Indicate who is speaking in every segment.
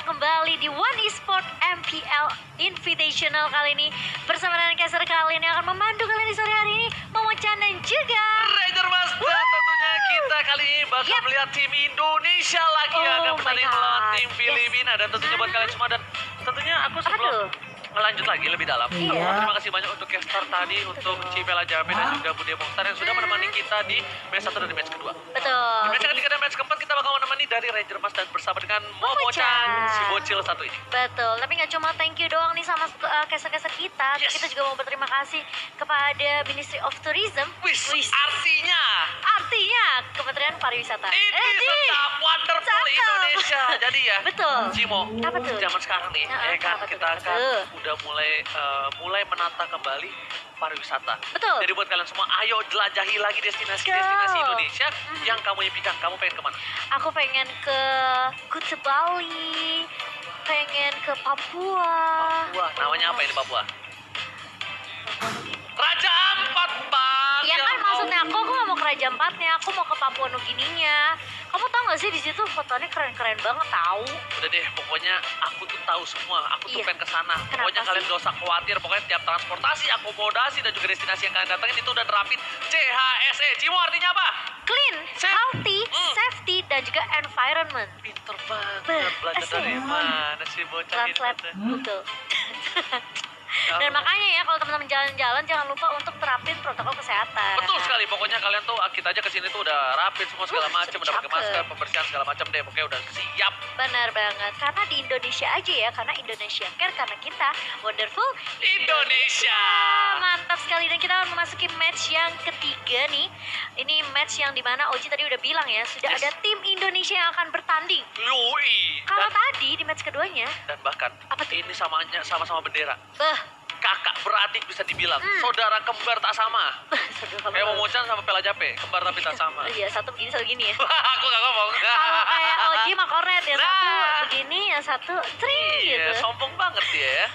Speaker 1: Kembali di One Esport MPL Invitational kali ini bersama dengan caster kalian yang akan memandu kalian di sore hari ini, Momochan dan juga
Speaker 2: Ranger Mas. Dan tentunya kita kali ini bakal melihat tim Indonesia lagi yang akan bertanding melawan tim Filipina. Dan tentunya buat kalian semua, dan tentunya aku sebelum melanjut lagi lebih dalam, terima kasih banyak untuk caster tadi, untuk Cipela Jabe dan juga Bude Mokhtar yang sudah menemani kita di match 1 dan di match kedua.
Speaker 1: betul.
Speaker 2: Di match ketiga dan match keempat kita bakal menemani dari Ranger Mas dan bersama dengan Momochan, si bocil satu ini.
Speaker 1: Betul, tapi nggak cuma thank you doang nih sama caster-caster kita, kita juga mau berterima kasih kepada Ministry of Tourism. Artinya Kementerian Pariwisata.
Speaker 2: Ini tetap wonderful Indonesia. Jadi ya,
Speaker 1: betul.
Speaker 2: Cimo,
Speaker 1: apa tuh?
Speaker 2: zaman sekarang nih, kita kan udah mulai menata kembali pariwisata.
Speaker 1: Betul.
Speaker 2: Jadi buat kalian semua, ayo jelajahi lagi destinasi Indonesia yang kamu impikan. Kamu pengen kemana?
Speaker 1: Aku pengen ke Kuta Bali, pengen ke Papua.
Speaker 2: Namanya apa ini Papua? Raja Ampat, Bang.
Speaker 1: Ya kan, maksudnya aku nggak mau ke Raja Ampatnya, aku mau ke Papua Nugininya. Kamu tahu nggak sih di situ fotonya keren-keren banget tahu?
Speaker 2: Udah deh, pokoknya aku tuh tahu semua. Aku tuh pengen ke sana.
Speaker 1: Kenapa
Speaker 2: Pokoknya
Speaker 1: sih?
Speaker 2: kalian gak usah khawatir. Pokoknya tiap transportasi, akomodasi dan juga destinasi yang kalian datangin itu udah nerapin CHSE. Cimo artinya apa?
Speaker 1: Clean, healthy, safety, dan juga environment.
Speaker 2: Pinter banget. Belajar dari mana sih bocah ini?
Speaker 1: Translate Google. Dan makanya ya, kalau teman-teman jalan-jalan jangan lupa untuk terapin protokol kesehatan.
Speaker 2: Betul sekali. Pokoknya kalian tuh, kita aja kesini tuh udah rapid semua segala macam, udah pakai masker, pembersihan segala macam deh. Pokoknya udah siap.
Speaker 1: Benar banget. Karena di Indonesia aja ya, karena Indonesia Care, karena kita wonderful
Speaker 2: Indonesia.
Speaker 1: Mantap sekali, dan kita akan memasuki match yang ketiga nih. Ini match yang dimana Oji tadi udah bilang ya, sudah ada tim Indonesia yang akan bertanding.
Speaker 2: Yoi.
Speaker 1: Kalau tadi di match keduanya,
Speaker 2: Dan bahkan
Speaker 1: apa tuh?
Speaker 2: ini sama-sama bendera. Kakak beradik bisa dibilang, saudara kembar tak sama. Kayak Momochan sama Pela Jape, kembar tapi tak sama.
Speaker 1: Iya, satu begini, satu gini ya.
Speaker 2: Aku gak ngomong.
Speaker 1: Kalau kayak Oji sama Kornet, yang
Speaker 2: Nah.
Speaker 1: satu begini, yang satu tring
Speaker 2: Iya,
Speaker 1: gitu.
Speaker 2: sombong banget dia ya.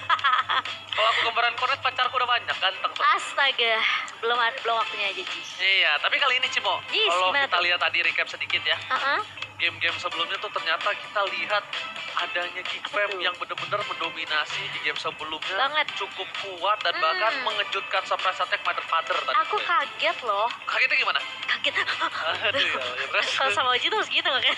Speaker 2: Kalau aku kembaran Kornet, pacarku udah banyak, ganteng tuh.
Speaker 1: Astaga, belum waktunya aja Ji.
Speaker 2: Iya, tapi kali ini Cimo,
Speaker 1: Yes,
Speaker 2: kalau
Speaker 1: gimana
Speaker 2: kita
Speaker 1: tuh?
Speaker 2: lihat tadi recap sedikit ya, game-game sebelumnya tuh ternyata kita lihat adanya Geekfam
Speaker 1: tuh?
Speaker 2: yang benar-benar mendominasi di game sebelumnya.
Speaker 1: Banget.
Speaker 2: Cukup kuat dan bahkan mengejutkan surprise attack mother
Speaker 1: Aku kaget loh.
Speaker 2: Kagetnya gimana?
Speaker 1: Kaget.
Speaker 2: Aduh ya, terus.
Speaker 1: Kalau sama Oji tuh harus gitu makanya.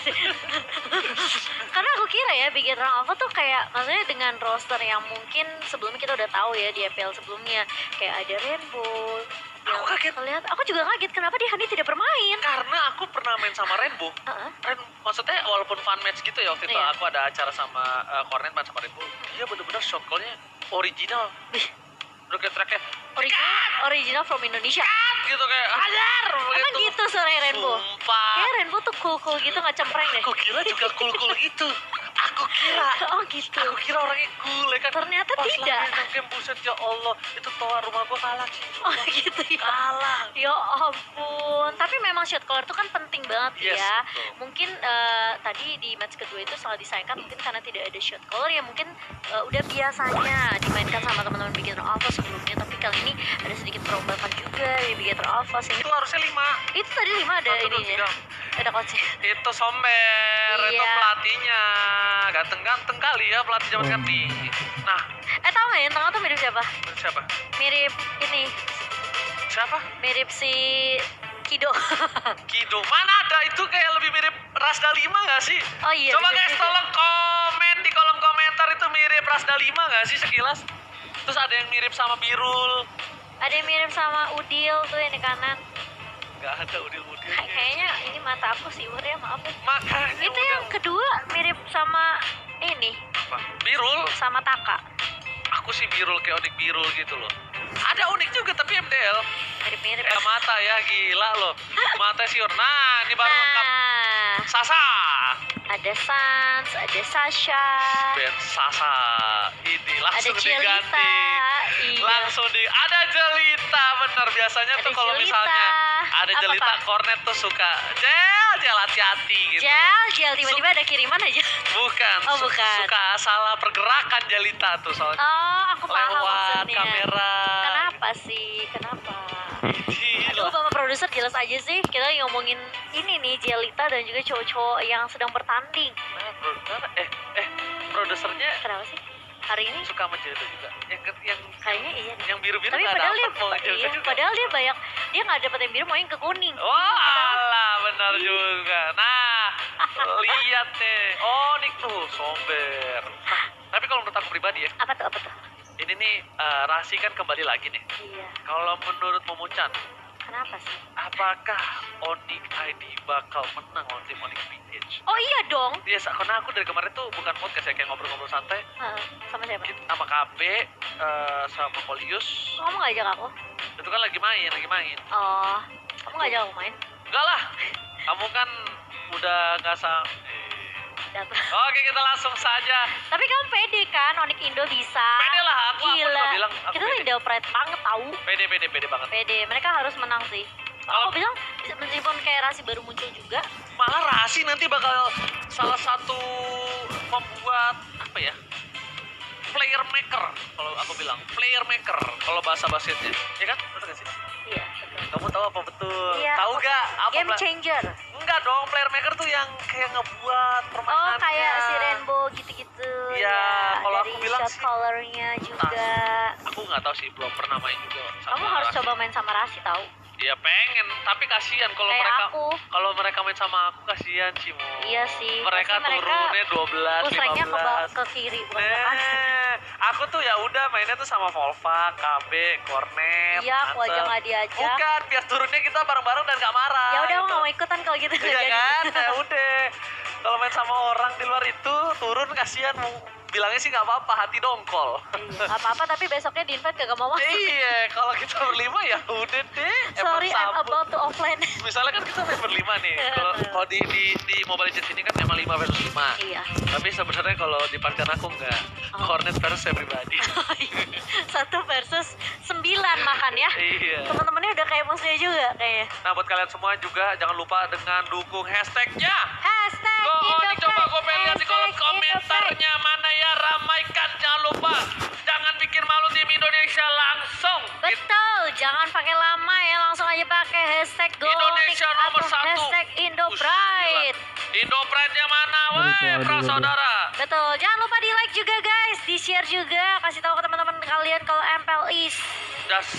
Speaker 1: Karena aku kira ya Big Hero Alpha tuh kayak, maksudnya dengan roster yang mungkin sebelumnya kita udah tahu ya di EPL sebelumnya, kayak ada Rainbow.
Speaker 2: Aku kaget.
Speaker 1: Aku juga kaget kenapa dia Hani tidak bermain.
Speaker 2: Karena aku pernah main sama Rainbow. Maksudnya walaupun fun match gitu ya waktu itu,
Speaker 1: Iya.
Speaker 2: aku ada acara sama Kornet main sama Rainbow. Dia bener-bener shot call-nya original. Udah kayak tracknya
Speaker 1: Original from Indonesia.
Speaker 2: gitu kayak hajar
Speaker 1: Emang gitu suara Rainbow?
Speaker 2: Sumpah.
Speaker 1: Kayak Rainbow tuh cool gitu, gak cempreng deh.
Speaker 2: Aku kira juga cool gitu. Aku kira
Speaker 1: Oh gitu.
Speaker 2: orangnya cool ya kan.
Speaker 1: Ternyata
Speaker 2: Pas
Speaker 1: tidak.
Speaker 2: lagi main game, buset ya Allah, itu toa rumah gua kalah sih.
Speaker 1: Oh gitu ya.
Speaker 2: Kalah.
Speaker 1: Ya ampun. Tapi memang shot caller itu kan penting banget
Speaker 2: Yes,
Speaker 1: ya.
Speaker 2: betul.
Speaker 1: Mungkin tadi di match kedua itu salah disayangkan mungkin karena tidak ada shot caller yang mungkin udah biasanya dimainkan sama teman-teman Beginner Alpha sebelumnya. Tapi kali ini ada sedikit perombakan juga di Beginner Alpha sih.
Speaker 2: Itu harusnya 5.
Speaker 1: Itu tadi 5 ada
Speaker 2: 1, 2,
Speaker 1: ininya.
Speaker 2: 3.
Speaker 1: Ada coachnya.
Speaker 2: Itu Somber, itu
Speaker 1: Iya.
Speaker 2: pelatihnya. Ganteng-ganteng kali ya pelatih zaman sekarang. Nah,
Speaker 1: Tahu nggak yang tengah tuh mirip siapa?
Speaker 2: siapa?
Speaker 1: Mirip ini.
Speaker 2: Siapa?
Speaker 1: Mirip si Kido.
Speaker 2: Kido. Mana ada, itu kayak lebih mirip Rasda 5 gak sih?
Speaker 1: Oh iya.
Speaker 2: Coba
Speaker 1: bisa
Speaker 2: guys
Speaker 1: juga.
Speaker 2: tolong komen di kolom komentar itu mirip Rasda 5 gak sih sekilas? Terus ada yang mirip sama Birul.
Speaker 1: Ada yang mirip sama Udil tuh yang di kanan.
Speaker 2: Gak ada udil-udil.
Speaker 1: Kayaknya ini mata aku sih, ya maaf ya.
Speaker 2: Makanya
Speaker 1: Itu yang kedua mirip sama ini,
Speaker 2: apa? Birul.
Speaker 1: sama Taka.
Speaker 2: Aku sih Birul, kayak Odik Birul gitu loh. Ada unik juga tapi MDL.
Speaker 1: Mirip-mirip.
Speaker 2: Kayak mata ya, gila loh. Mata siur. Nah, ini baru lengkap.
Speaker 1: Nah,
Speaker 2: Sasa.
Speaker 1: ada Sans, ada Sasha,
Speaker 2: Ben Sasa. Ini
Speaker 1: ada
Speaker 2: langsung
Speaker 1: Jelita.
Speaker 2: diganti.
Speaker 1: Iya.
Speaker 2: Langsung ada jelita, bener. Biasanya tuh
Speaker 1: Ada
Speaker 2: kalau
Speaker 1: jelita.
Speaker 2: misalnya ada
Speaker 1: Apa,
Speaker 2: jelita
Speaker 1: Pak?
Speaker 2: kornet tuh suka jel hati-hati gitu.
Speaker 1: Gel, tiba-tiba ada kiriman aja.
Speaker 2: Bukan,
Speaker 1: Oh, bukan.
Speaker 2: suka salah pergerakan jelita tuh soalnya.
Speaker 1: Oh, aku paham
Speaker 2: Lewat
Speaker 1: maksudnya.
Speaker 2: kamera.
Speaker 1: Kenapa sih? Kenapa? Aduh,
Speaker 2: Gila.
Speaker 1: Bapak produser jelas aja sih. Kita lagi ngomongin ini nih, Jelita dan juga cowok-cowok yang sedang bertanding.
Speaker 2: Nah, produsernya
Speaker 1: Kenapa sih? Hari ini
Speaker 2: suka sama Jelita juga. Yang
Speaker 1: kayaknya iya deh.
Speaker 2: yang biru-biru
Speaker 1: Tapi
Speaker 2: nggak
Speaker 1: padahal dia,
Speaker 2: dapet, mau Jelita
Speaker 1: iya,
Speaker 2: juga.
Speaker 1: padahal dia banyak, dia nggak dapet yang biru, mau yang ke kuning.
Speaker 2: Oh,
Speaker 1: Kita-
Speaker 2: alah, benar juga. Nah, lihat deh. Oh, nih tuh, somber. Nah, tapi kalau menurut aku pribadi ya,
Speaker 1: Apa tuh?
Speaker 2: ini nih Rasi kan kembali lagi nih.
Speaker 1: Iya.
Speaker 2: Kalau menurut Momo-chan,
Speaker 1: Kenapa sih?
Speaker 2: apakah Onyx ID bakal menang lawan tim Onyx PH?
Speaker 1: Oh iya dong.
Speaker 2: Yes, karena aku dari kemarin tuh bukan podcast ya, kayak ngobrol-ngobrol santai
Speaker 1: Heeh, sama siapa?
Speaker 2: sama KB, sama Polius.
Speaker 1: Kamu nggak ajak aku?
Speaker 2: Itu kan lagi main.
Speaker 1: Oh, kamu nggak ajak aku main?
Speaker 2: Enggak lah, kamu kan udah nggak
Speaker 1: Datang.
Speaker 2: Oke, kita langsung saja.
Speaker 1: Tapi kamu pede kan, Onyx Indo bisa.
Speaker 2: Pede lah, aku
Speaker 1: Gila.
Speaker 2: juga bilang aku
Speaker 1: Kita tuh
Speaker 2: pede.
Speaker 1: Indo Pride banget tahu.
Speaker 2: Pede banget.
Speaker 1: Pede, mereka harus menang sih.
Speaker 2: Kalau-
Speaker 1: Aku bilang meskipun kayak Rasi baru muncul juga.
Speaker 2: Malah Rasi nanti bakal salah satu membuat apa ya? Player maker, kalau aku bilang player maker kalau bahasa basketnya, ya kan? Betul gak sih?
Speaker 1: Iya, betul.
Speaker 2: Kamu tahu apa betul?
Speaker 1: Iya,
Speaker 2: Tahu
Speaker 1: oke.
Speaker 2: gak? Apa
Speaker 1: Game changer.
Speaker 2: Enggak dong, player maker tuh yang kayak ngebuat
Speaker 1: Oh,
Speaker 2: permainannya.
Speaker 1: kayak si Rainbow gitu-gitu.
Speaker 2: Iya,
Speaker 1: ya.
Speaker 2: kalau
Speaker 1: Dari
Speaker 2: aku bilang
Speaker 1: shot
Speaker 2: sih-
Speaker 1: colornya juga.
Speaker 2: Aku nggak tahu sih, belum pernah main juga.
Speaker 1: Kamu harus coba main sama Rasi tahu.
Speaker 2: Iya pengen, tapi kasihan kalau
Speaker 1: Kayak
Speaker 2: mereka
Speaker 1: aku.
Speaker 2: kalau mereka main sama aku, kasihan sih Mo.
Speaker 1: Iya sih,
Speaker 2: Mereka
Speaker 1: pasti mereka
Speaker 2: turunnya 12,
Speaker 1: Pusreknya
Speaker 2: 15.
Speaker 1: ke kiri bukan ke kanan.
Speaker 2: Aku tuh ya udah mainnya tuh sama Volva, KB, Cornet.
Speaker 1: Iya, aku aja
Speaker 2: Ansel.
Speaker 1: nggak diajak.
Speaker 2: Bukan, biar turunnya kita bareng-bareng dan gak marah.
Speaker 1: Ya udah, aku
Speaker 2: gitu.
Speaker 1: nggak mau ikutan kalau gitu.
Speaker 2: Iya kan? Ya udah. Kalau main sama orang di luar itu turun kasihan, mau bilangnya sih nggak apa-apa, hati dongkol.
Speaker 1: Iya, nggak apa-apa, tapi besoknya di invite gak mau masuk.
Speaker 2: Iya, kalau kita berlima ya udah deh.
Speaker 1: Sorry, I'm
Speaker 2: sabun.
Speaker 1: about to offline.
Speaker 2: Misalnya kan kita main berlima nih. Kalau di Mobile Legends ini kan emang 5 versus 5.
Speaker 1: Iya.
Speaker 2: Tapi sebenarnya kalau di partner aku enggak.
Speaker 1: Oh.
Speaker 2: Hornet versus saya pribadi.
Speaker 1: 1 versus 9 makan ya.
Speaker 2: Iya.
Speaker 1: Teman-temannya udah kayak musuhnya juga kayaknya.
Speaker 2: Nah buat kalian semua juga jangan lupa dengan dukung hashtagnya.
Speaker 1: Hashtag
Speaker 2: Go Onyx,
Speaker 1: Indopride.
Speaker 2: coba gue pengen lihat di kolom
Speaker 1: Hashtag Indopride.
Speaker 2: komentarnya mana ya, ramaikan, jangan lupa. Jangan bikin malu tim Indonesia langsung.
Speaker 1: Betul, jangan pakai lama ya, langsung aja pakai hashtag
Speaker 2: Indonesia
Speaker 1: GoOnyx
Speaker 2: nomor
Speaker 1: atau
Speaker 2: 1.
Speaker 1: hashtag Indopride.
Speaker 2: Indopride-nya mana? Weh, prasaudara.
Speaker 1: Betul, jangan lupa di like juga guys, di share juga, kasih tahu ke teman-teman kalian kalau MPL East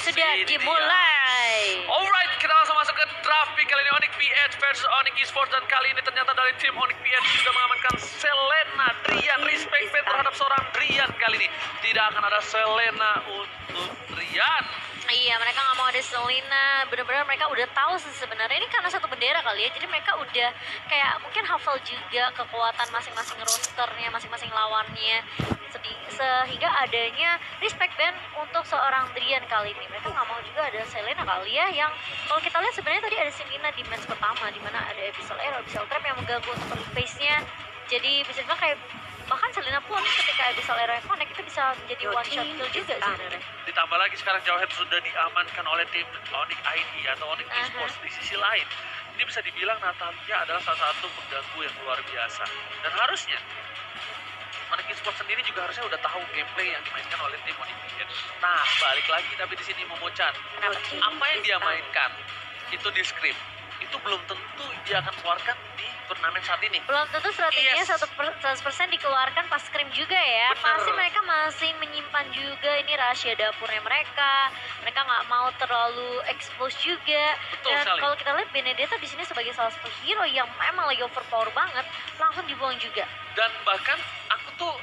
Speaker 1: sudah
Speaker 2: Ini dia.
Speaker 1: dimulai.
Speaker 2: Alright, kita langsung masuk ke draft pick kali ini. Onyx PH versus Onyx Esports, dan kali ini ternyata dari tim Onyx PH sudah mengamankan Selena Drian. Respect fan terhadap seorang Drian kali ini. Tidak akan ada Selena untuk Drian.
Speaker 1: Iya, mereka nggak mau ada Selena. Bener-bener mereka udah tahu sih sebenarnya ini karena satu bendera kali ya. Jadi mereka udah kayak mungkin hafal juga kekuatan masing-masing rosternya, masing-masing lawannya. Sehingga adanya respect band untuk seorang Drian kali ini. Mereka nggak mau juga ada Selena kali ya. Yang kalau kita lihat sebenarnya tadi ada Selena di match pertama, di mana ada Abyssal Air, Abyssal Trap yang mengganggu untuk early phase-nya. Jadi bisa dibilang kayak bahkan Selena pun ketika Abyssal Air connect itu bisa menjadi one shot kill juga sebenarnya.
Speaker 2: Ditambah lagi sekarang Jawhead sudah diamankan oleh tim Onyx ID atau Onyx Esports. Di sisi lain, ini bisa dibilang Natalia adalah salah satu pengganggu yang luar biasa. Dan harusnya Onyx Esports sendiri juga harusnya udah tahu gameplay yang dimainkan oleh tim Onyx PH. Nah, balik lagi tapi di sini Momo-chan.
Speaker 1: Kenapa sih?
Speaker 2: Apa yang dia mainkan itu di script. Itu belum tentu dia akan keluarkan di turnamen saat ini.
Speaker 1: Belum tentu strateginya
Speaker 2: Yes.
Speaker 1: 100% dikeluarkan pas scrim juga ya.
Speaker 2: Bener.
Speaker 1: Pasti mereka masih menyimpan juga ini rahasia dapurnya mereka. Mereka nggak mau terlalu expose juga.
Speaker 2: Betul
Speaker 1: Dan
Speaker 2: sekali.
Speaker 1: kalau kita lihat Benedetta di sini sebagai salah satu hero yang memang lagi overpower banget, langsung dibuang juga.
Speaker 2: Dan bahkan aku tuh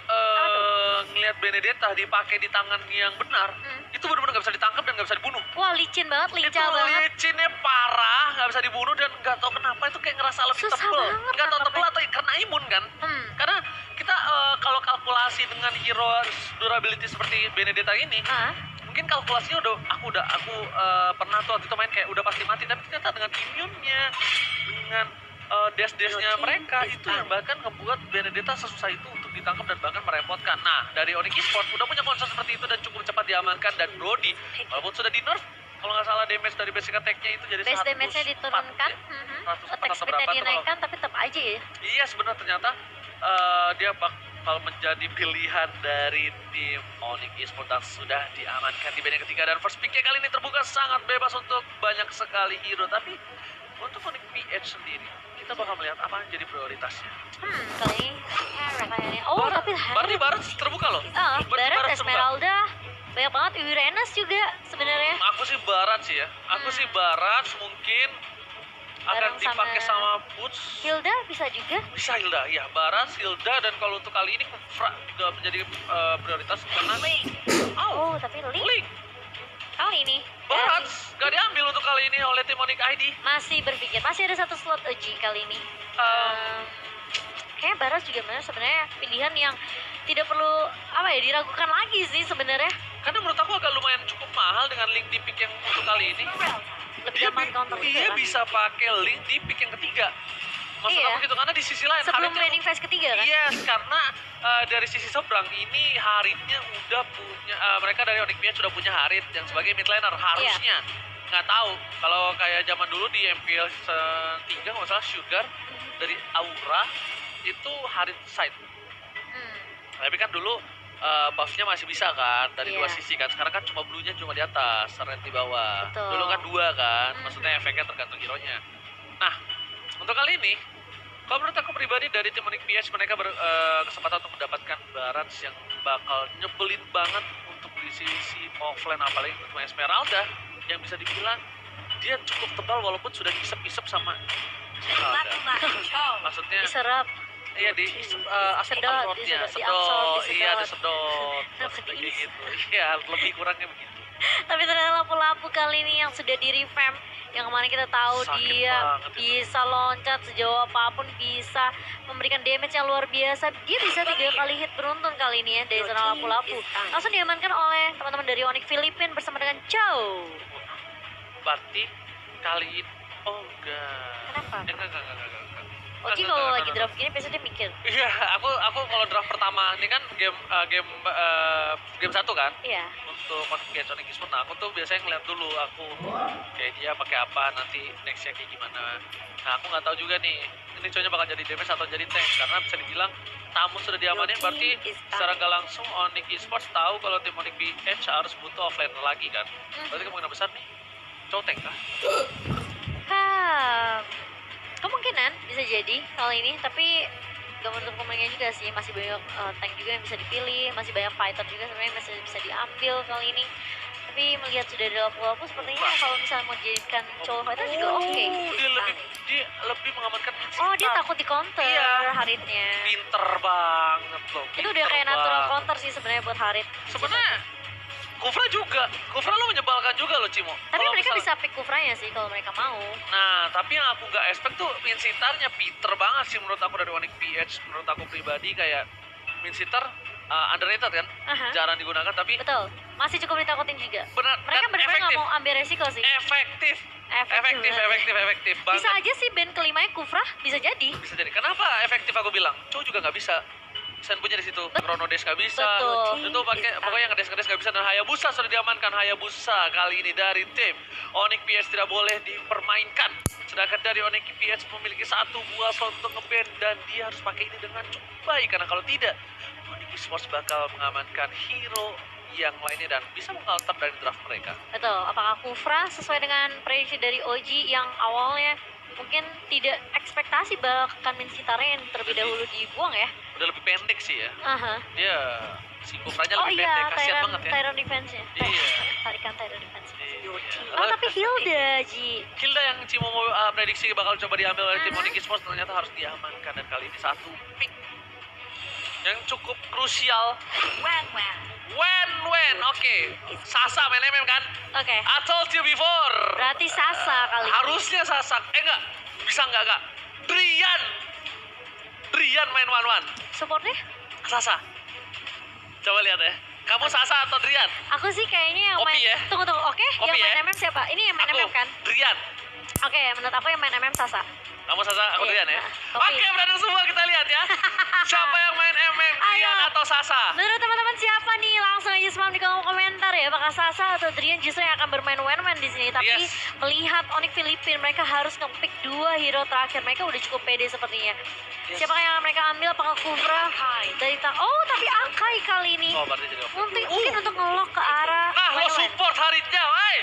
Speaker 2: ngelihat Benedetta dipakai di tangan yang benar, itu benar-benar nggak bisa ditangkap dan nggak bisa dibunuh.
Speaker 1: Wah, licin banget,
Speaker 2: Itu
Speaker 1: lincah banget.
Speaker 2: licinnya parah, nggak bisa dibunuh dan nggak tahu kenapa itu kayak ngerasa lebih
Speaker 1: Susah
Speaker 2: tebel.
Speaker 1: banget
Speaker 2: Nggak tahu tebel
Speaker 1: nangkapnya.
Speaker 2: atau karena imun kan? Karena kita kalau kalkulasi dengan hero durability seperti Benedetta ini,
Speaker 1: Ah,
Speaker 2: mungkin kalkulasinya aku pernah tuh waktu itu main kayak udah pasti mati, tapi ternyata dengan imunnya, dengan dash-dashnya mereka itu yang bahkan membuat Benedetta sesusah itu untuk ditangkap dan bahkan merepotkan. Nah, dari Onyx Esports udah punya konsep seperti itu dan cukup cepat diamankan. Dan Brody, walaupun sudah di nerf, kalau nggak salah damage dari basic attack-nya itu jadi
Speaker 1: Base
Speaker 2: 104,
Speaker 1: damage-nya diturunkan,
Speaker 2: ya. 104
Speaker 1: attack
Speaker 2: atau
Speaker 1: speed-nya
Speaker 2: berapa tuh kalau-
Speaker 1: dinaikkan, tapi tetap aja ya.
Speaker 2: Iya, sebenarnya ternyata dia bakal menjadi pilihan dari tim Onyx Esports dan sudah diamankan di band yang ketiga. Dan first pick-nya kali ini terbuka sangat bebas untuk banyak sekali hero. Tapi untuk Onyx PH sendiri, kita bakal melihat apa yang jadi prioritasnya.
Speaker 1: Kali ini Harriet kayaknya. Oh, tapi
Speaker 2: Berarti Barat terbuka loh.
Speaker 1: Barat,
Speaker 2: Barat terbuka.
Speaker 1: Esmeralda, banyak banget Uranus juga sebenarnya.
Speaker 2: Aku sih Barat sih ya. Aku sih Barat mungkin akan
Speaker 1: Bareng
Speaker 2: dipakai
Speaker 1: sama-
Speaker 2: sama Boots.
Speaker 1: Hilda bisa juga.
Speaker 2: Bisa Hilda, ya Barat, Hilda, dan kalau untuk kali ini Kufra juga menjadi prioritas karena
Speaker 1: Oh, tapi Link
Speaker 2: Link
Speaker 1: kali ini
Speaker 2: Barat gak diambil untuk kali ini oleh tim Onyx ID.
Speaker 1: masih berpikir, masih ada satu slot uji kali ini. Kayaknya Barat juga sebenarnya pilihan yang tidak perlu diragukan lagi sih sebenarnya.
Speaker 2: Karena menurut aku agak lumayan cukup mahal dengan Link di pick yang untuk kali ini.
Speaker 1: Lebih
Speaker 2: Dia,
Speaker 1: gampang counter juga
Speaker 2: dia
Speaker 1: kan.
Speaker 2: bisa pakai Link di pick yang ketiga. Maksud
Speaker 1: Iya.
Speaker 2: aku gitu, karena di sisi lain
Speaker 1: Sebelum
Speaker 2: Haritnya-
Speaker 1: mainin phase ketiga kan?
Speaker 2: Yes, karena dari sisi seberang ini Haritnya udah punya, mereka dari Onyx PH sudah punya Harit yang sebagai mid laner harusnya. Nggak tahu, kalau kayak zaman dulu di MPL 3 nggak salah Sugar dari Aura itu Harit side. Tapi kan dulu buffnya masih bisa kan dari
Speaker 1: Iya.
Speaker 2: dua sisi kan. Sekarang kan cuma blue-nya cuma di atas, red di bawah.
Speaker 1: Betul.
Speaker 2: Dulu kan dua kan, maksudnya efeknya tergantung hero-nya. Nah, untuk kali ini kalau menurut aku pribadi dari tim Onyx PH mereka berkesempatan untuk mendapatkan Barat yang bakal nyebelin banget untuk di sisi offline, apalagi untuk Esmeralda yang bisa dibilang dia cukup tebal walaupun sudah diisep-isep sama Esmeralda. Maksudnya
Speaker 1: Diserap.
Speaker 2: iya di
Speaker 1: Sedot,
Speaker 2: absorbnya,
Speaker 1: diabsorb,
Speaker 2: iya
Speaker 1: disedot.
Speaker 2: disedot, maksudnya kayak gitu. Iya, lebih kurangnya begitu.
Speaker 1: Tapi ternyata lampu-lampu kali ini yang sudah di revamp, yang kemarin kita tahu
Speaker 2: Sakit
Speaker 1: dia
Speaker 2: banget itu.
Speaker 1: bisa loncat sejauh apapun, bisa memberikan damage yang luar biasa. Dia bisa 3 kali hit beruntun kali ini ya dari zona lampu-lampu. Langsung diamankan oleh teman-teman dari Onyx Filipina bersama dengan Chow.
Speaker 2: Berarti kali ini, oh enggak.
Speaker 1: Kenapa?
Speaker 2: Enggak.
Speaker 1: Oji kalau lagi draft gini biasanya dia mikir.
Speaker 2: Iya, aku kalau draft pertama ini kan game 1 kan
Speaker 1: Iya.
Speaker 2: untuk Onyx Onyx Esports. Nah, aku tuh biasanya ngeliat dulu aku kayak dia pakai apa, nanti nextnya kayak gimana. Nah, aku nggak tahu juga nih ini cowoknya bakal jadi damage atau jadi tank, karena bisa dibilang tamu sudah diamanin, berarti secara nggak langsung Onyx Esports tahu kalau tim Onyx PH harus butuh offlane lagi kan. Berarti kemungkinan besar nih cowok tank kah?
Speaker 1: Kemungkinan bisa jadi kali ini, tapi gak menutup kemungkinan juga sih, masih banyak tank juga yang bisa dipilih, masih banyak fighter juga sebenarnya masih bisa diambil kali ini. Tapi melihat sudah ada lapu-lapu, sepertinya kalau misalnya mau dijadikan cowok fighter juga oke.
Speaker 2: Dia lebih mengamankan.
Speaker 1: Oh, dia takut di counter
Speaker 2: Iya.
Speaker 1: Haritnya.
Speaker 2: Pinter banget loh.
Speaker 1: Itu udah kayak natural counter sih sebenarnya buat Harit.
Speaker 2: Sebenarnya Kufra juga, Kufra lo menyebalkan juga lo Cimo.
Speaker 1: Tapi
Speaker 2: Kalau
Speaker 1: mereka
Speaker 2: misal-
Speaker 1: bisa pick Kufranya sih kalau mereka mau.
Speaker 2: Nah, tapi yang aku nggak expect tuh Minsitarnya pinter banget sih menurut aku dari Onyx PH. Menurut aku pribadi kayak Minsitar underrated kan,
Speaker 1: Aha.
Speaker 2: jarang digunakan tapi
Speaker 1: Betul, masih cukup ditakutin juga.
Speaker 2: benar
Speaker 1: Mereka
Speaker 2: dan
Speaker 1: benar-benar nggak
Speaker 2: efektif.
Speaker 1: mau ambil resiko sih.
Speaker 2: Efektif
Speaker 1: Efektif
Speaker 2: banget.
Speaker 1: Bisa aja sih band kelimanya Kufra, bisa jadi.
Speaker 2: Bisa jadi. Kenapa efektif aku bilang? Cowok juga nggak bisa. Sen punya di situ. Chrono Dash nggak bisa.
Speaker 1: Betul.
Speaker 2: Itu pakai pokoknya ngedes nggak bisa, dan Hayabusa sudah diamankan. Hayabusa kali ini dari tim Onyx PH tidak boleh dipermainkan. Sedangkan dari Onyx PH memiliki 1 buah slot untuk ngeband dan dia harus pakai ini dengan cukup baik, karena kalau tidak Onyx Esports bakal mengamankan hero yang lainnya dan bisa meng-counter dari draft mereka.
Speaker 1: Betul, apakah Kufra sesuai dengan prediksi dari Oji yang awalnya mungkin tidak ekspektasi bahkan Minsitarnya yang terlebih dahulu dibuang ya?
Speaker 2: Udah lebih pendek sih ya.
Speaker 1: Aha.
Speaker 2: Dia si Kufranya
Speaker 1: Oh
Speaker 2: lebih
Speaker 1: iya,
Speaker 2: pendek, kasihan banget ya.
Speaker 1: Tyron defense-nya.
Speaker 2: Iya.
Speaker 1: Tarikan Tyron defense.
Speaker 2: Iya.
Speaker 1: Oh, tapi Hilda, Ji.
Speaker 2: Hilda yang Cimo mau prediksi bakal coba diambil oleh tim Onyx Esports ternyata harus diamankan, dan kali ini 1 pick yang cukup krusial. When, oke. Sasa main MM kan?
Speaker 1: Oke,
Speaker 2: I told you before.
Speaker 1: berarti Sasa kali ini.
Speaker 2: Harusnya Sasa. Enggak. Bisa enggak? Drian main one-one.
Speaker 1: Supportnya?
Speaker 2: Sasa. Coba lihat ya. Kamu Sasa atau Drian?
Speaker 1: Aku sih kayaknya yang
Speaker 2: Opi
Speaker 1: main...
Speaker 2: ya?
Speaker 1: Tunggu, oke?
Speaker 2: Opi
Speaker 1: Yang main
Speaker 2: ya?
Speaker 1: MM siapa? Ini yang main
Speaker 2: Aku,
Speaker 1: MM kan?
Speaker 2: Drian.
Speaker 1: Oke, menurut aku yang main MM Sasa.
Speaker 2: Kamu Sasa, aku Drian ya.
Speaker 1: Oke.
Speaker 2: Oke, brother semua kita lihat ya. Siapa yang main MM, Drian
Speaker 1: Ayo.
Speaker 2: atau Sasa?
Speaker 1: Menurut teman-teman siapa nih? Langsung aja spam di kolom komentar ya. Apakah Sasa atau Drian justru yang akan bermain one-man di sini? Tapi
Speaker 2: Yes.
Speaker 1: melihat Onyx Filipina, mereka harus nge-pick 2 hero terakhir. Mereka udah cukup pede sepertinya.
Speaker 2: Yes.
Speaker 1: Siapakah yang mereka ambil? Apakah Kufra dari Oh, tapi Akai kali ini.
Speaker 2: Oh, berarti jadi oke.
Speaker 1: Mungkin untuk nge-lock ke arah
Speaker 2: Nah, lo
Speaker 1: one-man.
Speaker 2: support Haritnya, woi.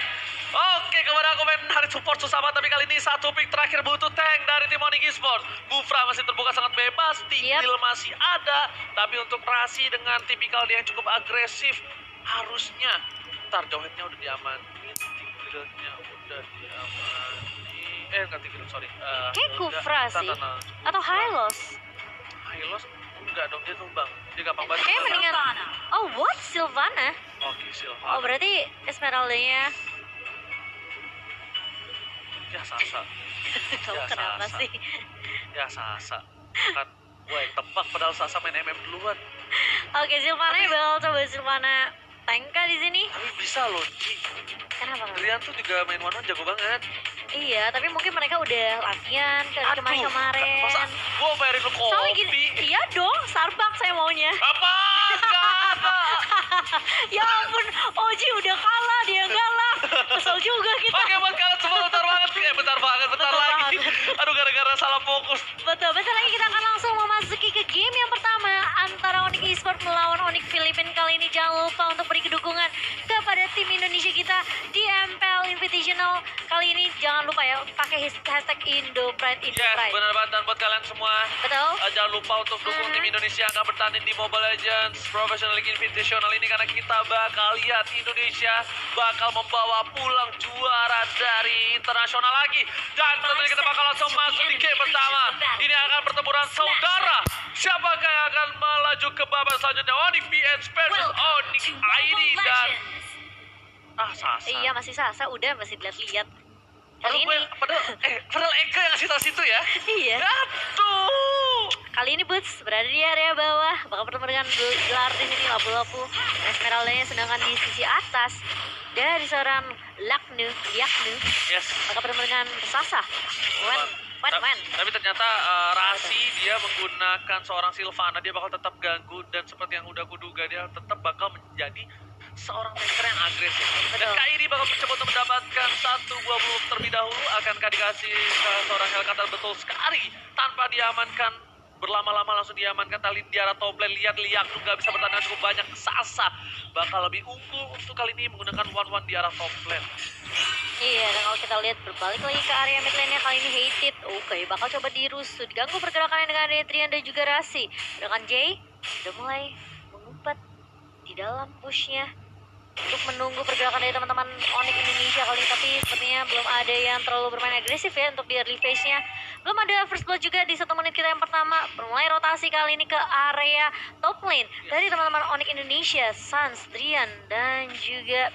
Speaker 2: Oke, kepada aku main Harit support susah banget, tapi kali ini satu pick terakhir butuh tank dari tim Onyx Esports. Gufra masih terbuka sangat bebas, Tigreal masih ada, tapi untuk Rasi dengan tipikal dia yang cukup agresif, harusnya ntar Jawheadnya udah diamanin, Tigrealnya udah diamanin, nggak Tigreal, sorry.
Speaker 1: Kayak Gufra sih. Atau Hylos.
Speaker 2: Hylos? Enggak dong, dia tumbang. Dia gampang banget.
Speaker 1: Kayak mendingan. Oh, what? Sylvana?
Speaker 2: Oke, Silva.
Speaker 1: Oh, berarti Esmeralda-nya.
Speaker 2: Ya Sasa.
Speaker 1: Kamu
Speaker 2: Ya,
Speaker 1: kenapa
Speaker 2: Sasa.
Speaker 1: sih?
Speaker 2: Ya Sasa. Kan gue yang tebak padahal Sasa main MM duluan.
Speaker 1: Oke, Sylvana bakal coba Sylvana tanka di sini.
Speaker 2: Tapi bisa loh.
Speaker 1: Kenapa nggak?
Speaker 2: Drian tuh juga main one jago banget.
Speaker 1: Iya, tapi mungkin mereka udah latihan kemarin.
Speaker 2: Masa gue bayarin lu
Speaker 1: Soalnya
Speaker 2: kopi?
Speaker 1: gini, iya dong, Starbucks saya maunya.
Speaker 2: Apa? Gak ada.
Speaker 1: Ya ampun, Oji udah kalah, dia galak. Kesel juga kita.
Speaker 2: Oke, buat kalian semua bentar banget. Bentar
Speaker 1: Bentar
Speaker 2: lagi.
Speaker 1: banget.
Speaker 2: Aduh, gara-gara salah fokus.
Speaker 1: Betul, bentar lagi kita akan langsung memasuki ke game yang pertama antara Onyx Esports melawan Onyx Filipina. Kali ini jangan lupa untuk beri dukungan kepada tim Indonesia kita di MPL Invitational. Kali ini jangan lupa ya, pakai hashtag IndoPride.
Speaker 2: Yes, benar banget. Dan buat kalian semua,
Speaker 1: Betul.
Speaker 2: jangan lupa untuk dukung tim Indonesia yang akan bertanding di Mobile Legends Professional League Invitational ini, karena kita bakal lihat Indonesia bakal membawa pulang juara dari internasional lagi. Dan tentunya kita bakal langsung masuk di game pertama. Ini akan pertempuran saudara. Siapakah yang akan melaju ke babak selanjutnya? Onyx vs versus Onyx ID dan Sasa.
Speaker 1: Iya, masih Sasa, udah masih lihat-lihat. Kali
Speaker 2: Padahal
Speaker 1: ini,
Speaker 2: padahal Eka yang ngasih tau situ ya.
Speaker 1: iya.
Speaker 2: Aduh.
Speaker 1: Kali ini Boots berada di area bawah, bakal bertemu dengan gelar di sini lapu-lapu. Esmeralda-nya sedangkan di sisi atas dari seorang Yaknu,
Speaker 2: Yes.
Speaker 1: bakal bertemu dengan Sasa. Wen.
Speaker 2: Tapi ternyata Rasi dia menggunakan seorang Sylvana, dia bakal tetap ganggu, dan seperti yang udah kuduga dia tetap bakal menjadi seorang tanker yang agresif. Dan
Speaker 1: Betul.
Speaker 2: Kairi bakal mencoba untuk mendapatkan satu buah peluru terlebih dahulu. Akankah dikasih ke seorang Hellcutter? Betul sekali, tanpa diamankan berlama-lama langsung diamankan tali di arah top lane. Lihat tuh nggak bisa bertahan cukup banyak. Sasa bakal lebih unggul untuk kali ini menggunakan one di arah top lane.
Speaker 1: Iya, dan kalau kita lihat berbalik lagi ke area mid lane-nya kali ini Hated. Oke, bakal coba dirusuh, diganggu pergerakannya dengan Adrian dan juga Rasi. Sedangkan Jay udah mulai mengumpat di dalam pushnya untuk menunggu pergerakan dari teman-teman Onyx Indonesia kali ini. Tapi sepertinya belum ada yang terlalu bermain agresif ya untuk di early phase-nya. Belum ada first blood juga di 1 menit kita yang pertama. Mulai rotasi kali ini ke area top lane dari teman-teman Onyx Indonesia, Sans, Drian, dan juga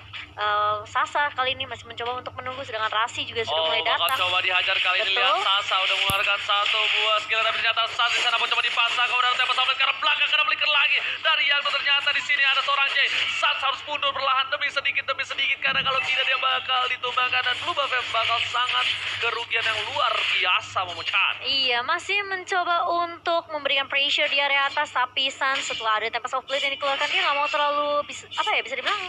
Speaker 1: Sasa kali ini masih mencoba untuk menunggu, sedangkan Rasi juga sudah mulai
Speaker 2: bakal
Speaker 1: datang.
Speaker 2: coba dihajar kali ini.
Speaker 1: Betul.
Speaker 2: Lihat Sasa udah mengeluarkan satu buah skill, tapi ternyata Sans di sana mencoba dipasang. Kemudian tembak sampai ke arah belakang, karena belikan lagi dari yang ternyata di sini ada seorang Jay. Sans harus mundur perlahan demi sedikit, karena kalau tidak dia bakal ditumbangkan, dan Blue Buff bakal sangat kerugian yang luar biasa memecah.
Speaker 1: Iya, masih mencoba untuk memberikan pressure di area atas, tapi Sans setelah ada Tempest of Blade yang dikeluarkan, dia nggak mau terlalu bisa dibilang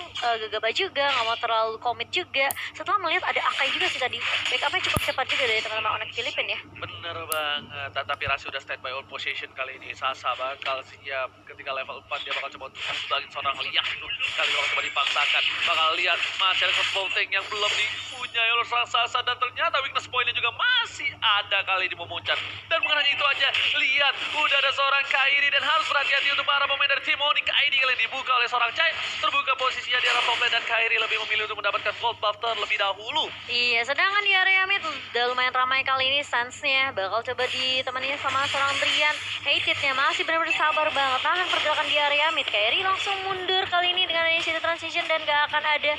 Speaker 1: gegabah juga, nggak mau terlalu komit juga. Setelah melihat ada Akai juga sih tadi, backupnya cukup cepat juga dari teman-teman Onyx Filipina ya.
Speaker 2: Bener banget, tapi Rasi udah standby all position kali ini. Sasa bakal siap ketika level 4, dia bakal coba untuk sebagai seorang liak tuh. Kali bakal coba dipaksakan, bakal lihat masih ada bolting yang belum dipunyai oleh seorang Sasa, dan ternyata weakness point-nya juga masih ada kali ini memuncak. Dan bukan hanya itu aja, lihat udah ada seorang Kairi, dan harus berhati-hati untuk para pemain dari tim Onyx ID kali ini dibuka oleh seorang Chai. Terbuka posisinya di arah top lane, dan Kairi lebih memilih untuk mendapatkan gold buff terlebih dahulu.
Speaker 1: Iya, sedangkan di area mid udah lumayan ramai kali ini. Sans-nya bakal coba ditemani sama seorang Drian. Hated-nya masih benar-benar sabar banget tahan pergerakan di area mid. Kairi langsung mundur kali ini dengan initiative transition, dan gak akan ada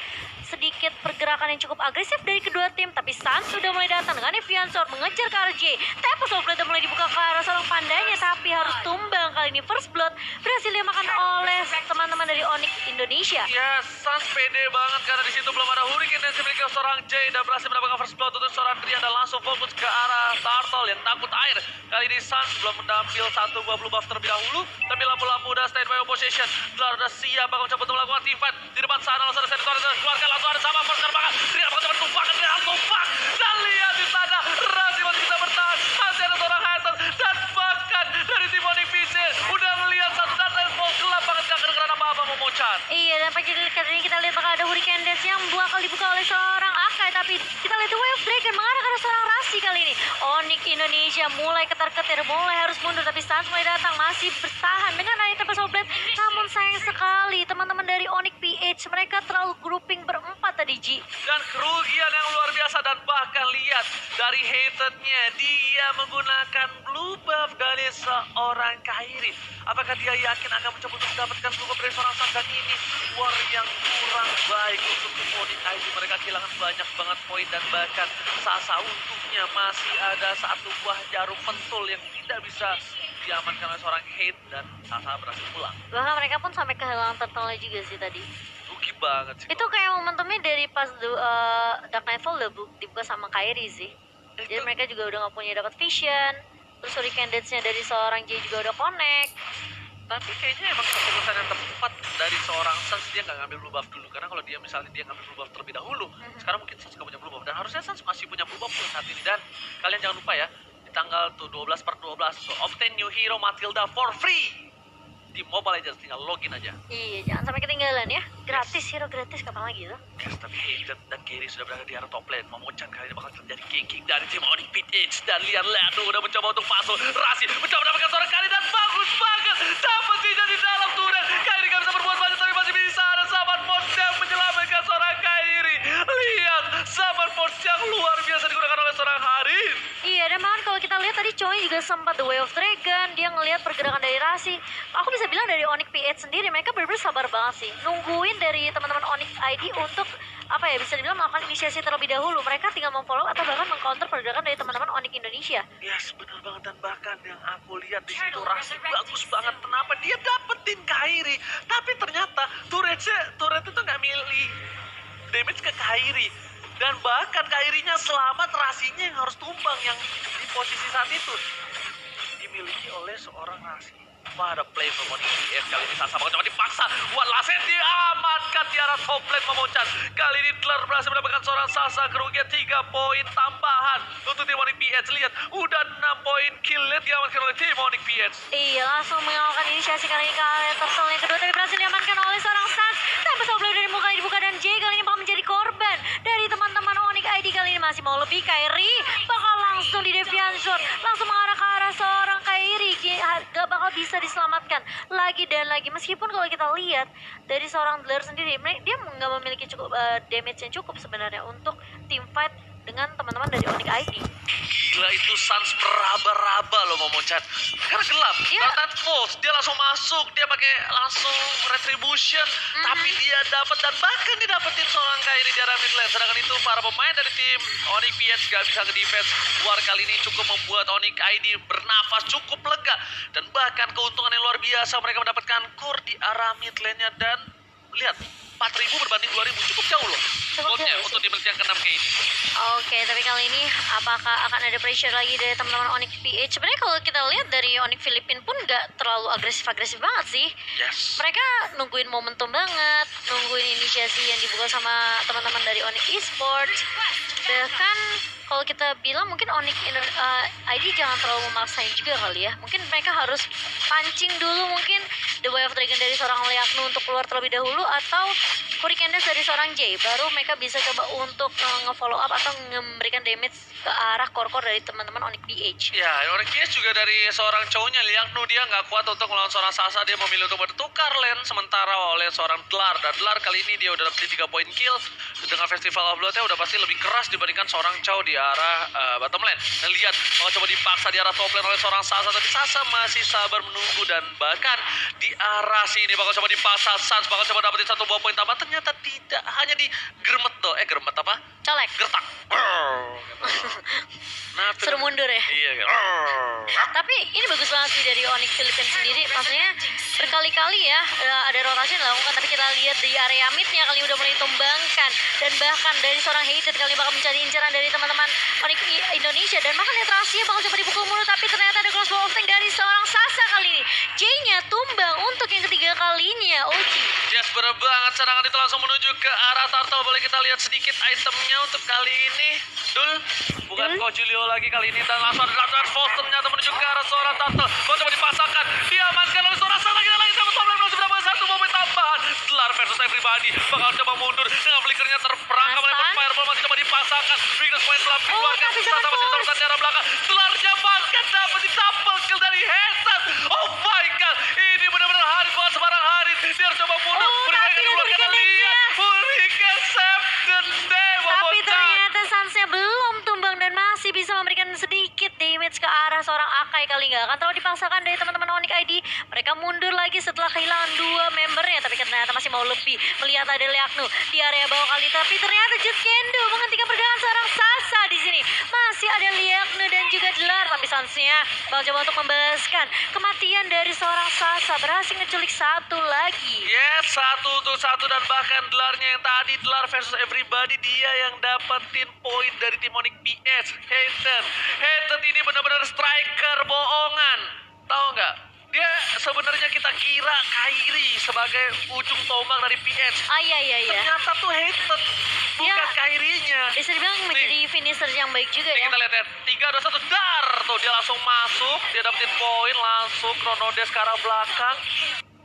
Speaker 1: sedikit pergerakan yang cukup agresif dari kedua tim, tapi Sans sudah mulai datang dengan Evian Sword mengejar ke arah J. Tempest of Blood mulai dibuka ke arah seorang pandanya, tapi harus tumbang. Kali ini First Blood berhasil dimakan oleh teman-teman dari Onyx Indonesia.
Speaker 2: Ya, Sans pede banget karena di situ belum ada Hurricane dan dimiliki seorang J dan berhasil mendapatkan First Blood untuk seorang Trian dan langsung fokus ke arah Turtle yang takut air. Kali ini Sans belum mengambil satu buah blue buff terlebih dahulu, tapi lampu-lampu udah stand by opposition. Telah udah siap bakal mencoba untuk melakukan team fight. Di depan sana langsung ada Senator yang keluarkan, langsung ada sama Force banget. Trian bakal coba tumpahkan, Trian tumpah. Dan lihat di sana, Razi masih bisa bertahan. Masih ada seorang Hatter dan bahkan dari tim Onyx PC udah melihat satu data yang mau gelap banget, gak kedengeran apa-apa Momo-chan.
Speaker 1: Iya, dan pagi kali ini kita lihat bakal ada Hurricane Dance yang bakal dibuka oleh seorang Akai, tapi kita lihat The Way of Dragon mengarah ke arah seorang Rasi kali ini. Onyx Indonesia mulai ketar-ketir, mulai harus mundur, tapi Sans mulai datang, masih bertahan dengan Tempest of Blood. Namun sayang sekali teman-teman dari Onyx PH, mereka terlalu grouping berempat tadi, Ji.
Speaker 2: Dan kerugian yang luar biasa, dan bahkan lihat dari haternya, dia menggunakan blue buff dari seorang Kairi. Apakah dia yakin akan mencoba untuk mendapatkan blue buff dari seorang Sans? Dan ini war yang kurang baik untuk Onyx ID. Mereka kehilangan banyak banget poin, dan bahkan Sasa untungnya masih ada satu buah jarum pentul yang tidak bisa diamankan oleh seorang hate, dan Sasa berhasil pulang.
Speaker 1: Bahkan mereka pun sampai kehilangan turtle juga sih tadi.
Speaker 2: Rugi banget sih.
Speaker 1: Itu kayak momentumnya dari pas Dark Nightfall udah dibuka sama Kairi sih. Jadi mereka juga udah gak punya dapat vision. Terus Hurricane Dance-nya dari seorang J juga udah connect.
Speaker 2: Tapi kayaknya emang keputusan yang tepat dari seorang Sans, dia nggak ngambil blue buff dulu. Karena kalau dia misalnya dia ngambil blue buff terlebih dahulu, sekarang mungkin Sans nggak punya blue buff. Dan harusnya Sans masih punya blue buff saat ini. Dan kalian jangan lupa ya, di tanggal tuh 12/12 tuh, obtain new hero Matilda for free di Mobile Legends, tinggal login aja.
Speaker 1: Iya, jangan sampai ketinggalan ya. Gratis, hero gratis, kapan lagi tuh?
Speaker 2: Yes, tapi Hayden dan Gary sudah berada di arah top lane. Momo-chan kali ini bakal terjadi ganking dari tim Onyx PH. Dan lihat tuh udah mencoba untuk masuk. Rasi mencoba mendapatkan seorang kali, dan bagus banget. Dapat tidak di dalam turret. Kairi gak bisa berbuat banyak, tapi masih bisa ada Saban Force yang menyelamatkan seorang Kairi. Lihat, Saban Force yang luar biasa digunakan oleh seorang Harin.
Speaker 1: Iya, dan bahkan kalau kita lihat tadi Choi juga sempat The Way of Dragon. Dia ngelihat pergerakan dari Rasi. Aku bisa bilang dari Onyx PH sendiri, mereka benar-benar sabar banget sih. Nungguin dari teman-teman Onyx ID untuk apa ya, bisa dibilang melakukan inisiasi terlebih dahulu. Mereka tinggal memfollow atau bahkan mengcounter pergerakan dari teman-teman Onyx Indonesia.
Speaker 2: Yes, benar banget. Dan bahkan yang aku lihat di situ Rasi bagus banget. Kenapa dia dapetin Kairi, tapi ternyata turret itu nggak milih damage ke Kairi. Dan bahkan Kairinya selamat, Rasinya yang harus tumbang, yang di posisi saat itu dimiliki oleh seorang Rasi. Wah, ada play from Onyx PH kali ini. Sasa bakal coba dipaksa. Wah, Laset diamankan di arah top lane Momo-chan. Kali ini Tler berhasil mendapatkan seorang Sasa. Kerugian 3 poin tambahan untuk tim Onyx PH. Lihat, udah 6 poin kill diamankan oleh tim Onyx PH.
Speaker 1: Iya, langsung mengalahkan inisiasi kali ini ke area turtle yang kedua, tapi berhasil diamankan oleh seorang Sans. Tempest of Blood dari muka dibuka, dan J kali ini bakal menjadi korban dari teman-teman Onyx ID. Kali ini masih mau lebih. Kairi bakal langsung di Deviant Sword, langsung mengarah ke arah seorang Kairi. Gak bakal bisa diselamatkan lagi dan lagi. Meskipun kalau kita lihat dari seorang Dler sendiri, dia nggak memiliki cukup damage yang cukup sebenarnya untuk team fight dengan teman-teman dari Onyx ID.
Speaker 2: Gila, itu Sans meraba-raba loh Momo-chan. Karena gelap, Dark Force, dia langsung masuk, dia pakai langsung Retribution, tapi dia dapat, dan bahkan dia dapetin seorang Kairi di arah mid lane. Sedangkan itu para pemain dari tim Onyx PH gak bisa nge-defense. War kali ini cukup membuat Onyx ID bernafas cukup lega, dan bahkan keuntungan yang luar biasa, mereka mendapatkan core di arah mid lane-nya. Dan lihat, 4.000 berbanding 2.000, cukup jauh loh goldnya untuk di menit yang ke-6 kayak ini.
Speaker 1: Oke, tapi kali ini apakah akan ada pressure lagi dari teman-teman Onyx PH? Sebenarnya kalau kita lihat dari Onyx Filipina pun nggak terlalu agresif-agresif banget sih.
Speaker 2: Yes.
Speaker 1: Mereka nungguin momentum banget, nungguin inisiasi yang dibuka sama teman-teman dari Onyx Esports. Bahkan kalau kita bilang mungkin Onyx ID jangan terlalu memaksain juga kali ya. Mungkin mereka harus pancing dulu, mungkin The Way of Dragon dari seorang Liaknu untuk keluar terlebih dahulu, atau Hurricane Dance dari seorang J. Baru mereka bisa coba untuk nge-follow up atau memberikan damage ke arah core-core dari teman-teman Onyx PH.
Speaker 2: Ya, Onyx PH juga dari seorang cowoknya Liaknu, dia nggak kuat untuk melawan seorang Sasa. Dia memilih untuk bertukar lane sementara oleh seorang Dlar. Dan Dlar kali ini dia udah dapetin 3 poin kill. Dengan Festival of Blood-nya udah pasti lebih keras dibandingkan seorang Chow di arah bottom lane. Dan lihat, kalau coba dipaksa di arah top lane oleh seorang Sasa, tapi Sasa masih sabar menunggu. Dan bahkan di arah sini bakal coba dipaksa, Sans bakal coba dapetin 1 buah poin tambahan. ternyata tidak, hanya di germet germet apa?
Speaker 1: Colek.
Speaker 2: Gertak. Nah,
Speaker 1: Suruh mundur ya.
Speaker 2: Iya kan.
Speaker 1: Tapi ini bagus banget sih dari Onyx Philippines sendiri. Maksudnya berkali-kali ya ada rotasi yang dilakukan. Tapi kita lihat di area midnya kali ini udah mulai ditumbangkan. Dan bahkan dari seorang Hated kali ini bakal mencari incaran dari teman-teman Onyx Indonesia. Dan bahkan netrasinya bakal coba dipukul mulu. Tapi ternyata ada crossbow of tank dari seorang Sasa kali ini. J-nya tumbang untuk yang ketiga kalinya. Oji.
Speaker 2: Yes, bener banget. Serangan itu langsung menuju ke arah Turtle. Boleh kita lihat sedikit itemnya untuk kali ini. Dul, bukan Ko Julio lagi kali ini. Dan langsung ada Transforce ternyata menuju ke arah seorang Turtle. Mau coba dipasangkan. Diamankan oleh seorang Sasa. Kita lagi sama top lane masih mendapatkan satu momen tambahan. Stellar versus Everybody. Bakal coba mundur. Dengan flickernya terperangkap oleh Fireball. Masih coba dipasangkan. Weakness point telah dikeluarkan. Sasa masih terus di arah belakang. Stellarnya bahkan dapat ditambal kill dari Hated. Oh my god. Ini benar-benar Harit bukan sembarang Harit. Dia harus coba mundur.
Speaker 1: Tapi
Speaker 2: Kita lihat. Hurricane save the day.
Speaker 1: Tapi ternyata Sansnya belum tumbang dan masih bisa memberikan sedikit damage ke arah seorang Akai kali nggak akan terlalu dipaksakan dari teman-teman Onyx ID. Mereka mundur lagi setelah kehilangan 2 membernya, tapi ternyata masih mau lebih. Melihat ada Leaknu di area bawah kali, tapi ternyata Just Kendo menghentikan pergerakan seorang Sasa di sini. Masih ada Leaknu dan juga Delar, tapi Sansnya bakal coba untuk membalaskan kematian dari seorang Sasa. Berhasil ngeculik satu lagi.
Speaker 2: Yes, 1-1 dan bahkan Delarnya yang tadi Delar versus Everybody, dia yang dapetin poin dari tim Onyx PS. Hated ini benar-benar striker bohongan. Tahu nggak? Dia sebenarnya kita kira Kairi sebagai ujung tombak dari PS.
Speaker 1: Iya.
Speaker 2: Ternyata tuh Hated, bukan
Speaker 1: Ya.
Speaker 2: Kairinya.
Speaker 1: Bisa dibilang menjadi finisher yang baik juga
Speaker 2: Nih,
Speaker 1: ya.
Speaker 2: kita lihat ya, 3-2-1 dar. Tuh dia langsung masuk, dia dapetin poin langsung. Chronodes ke arah belakang.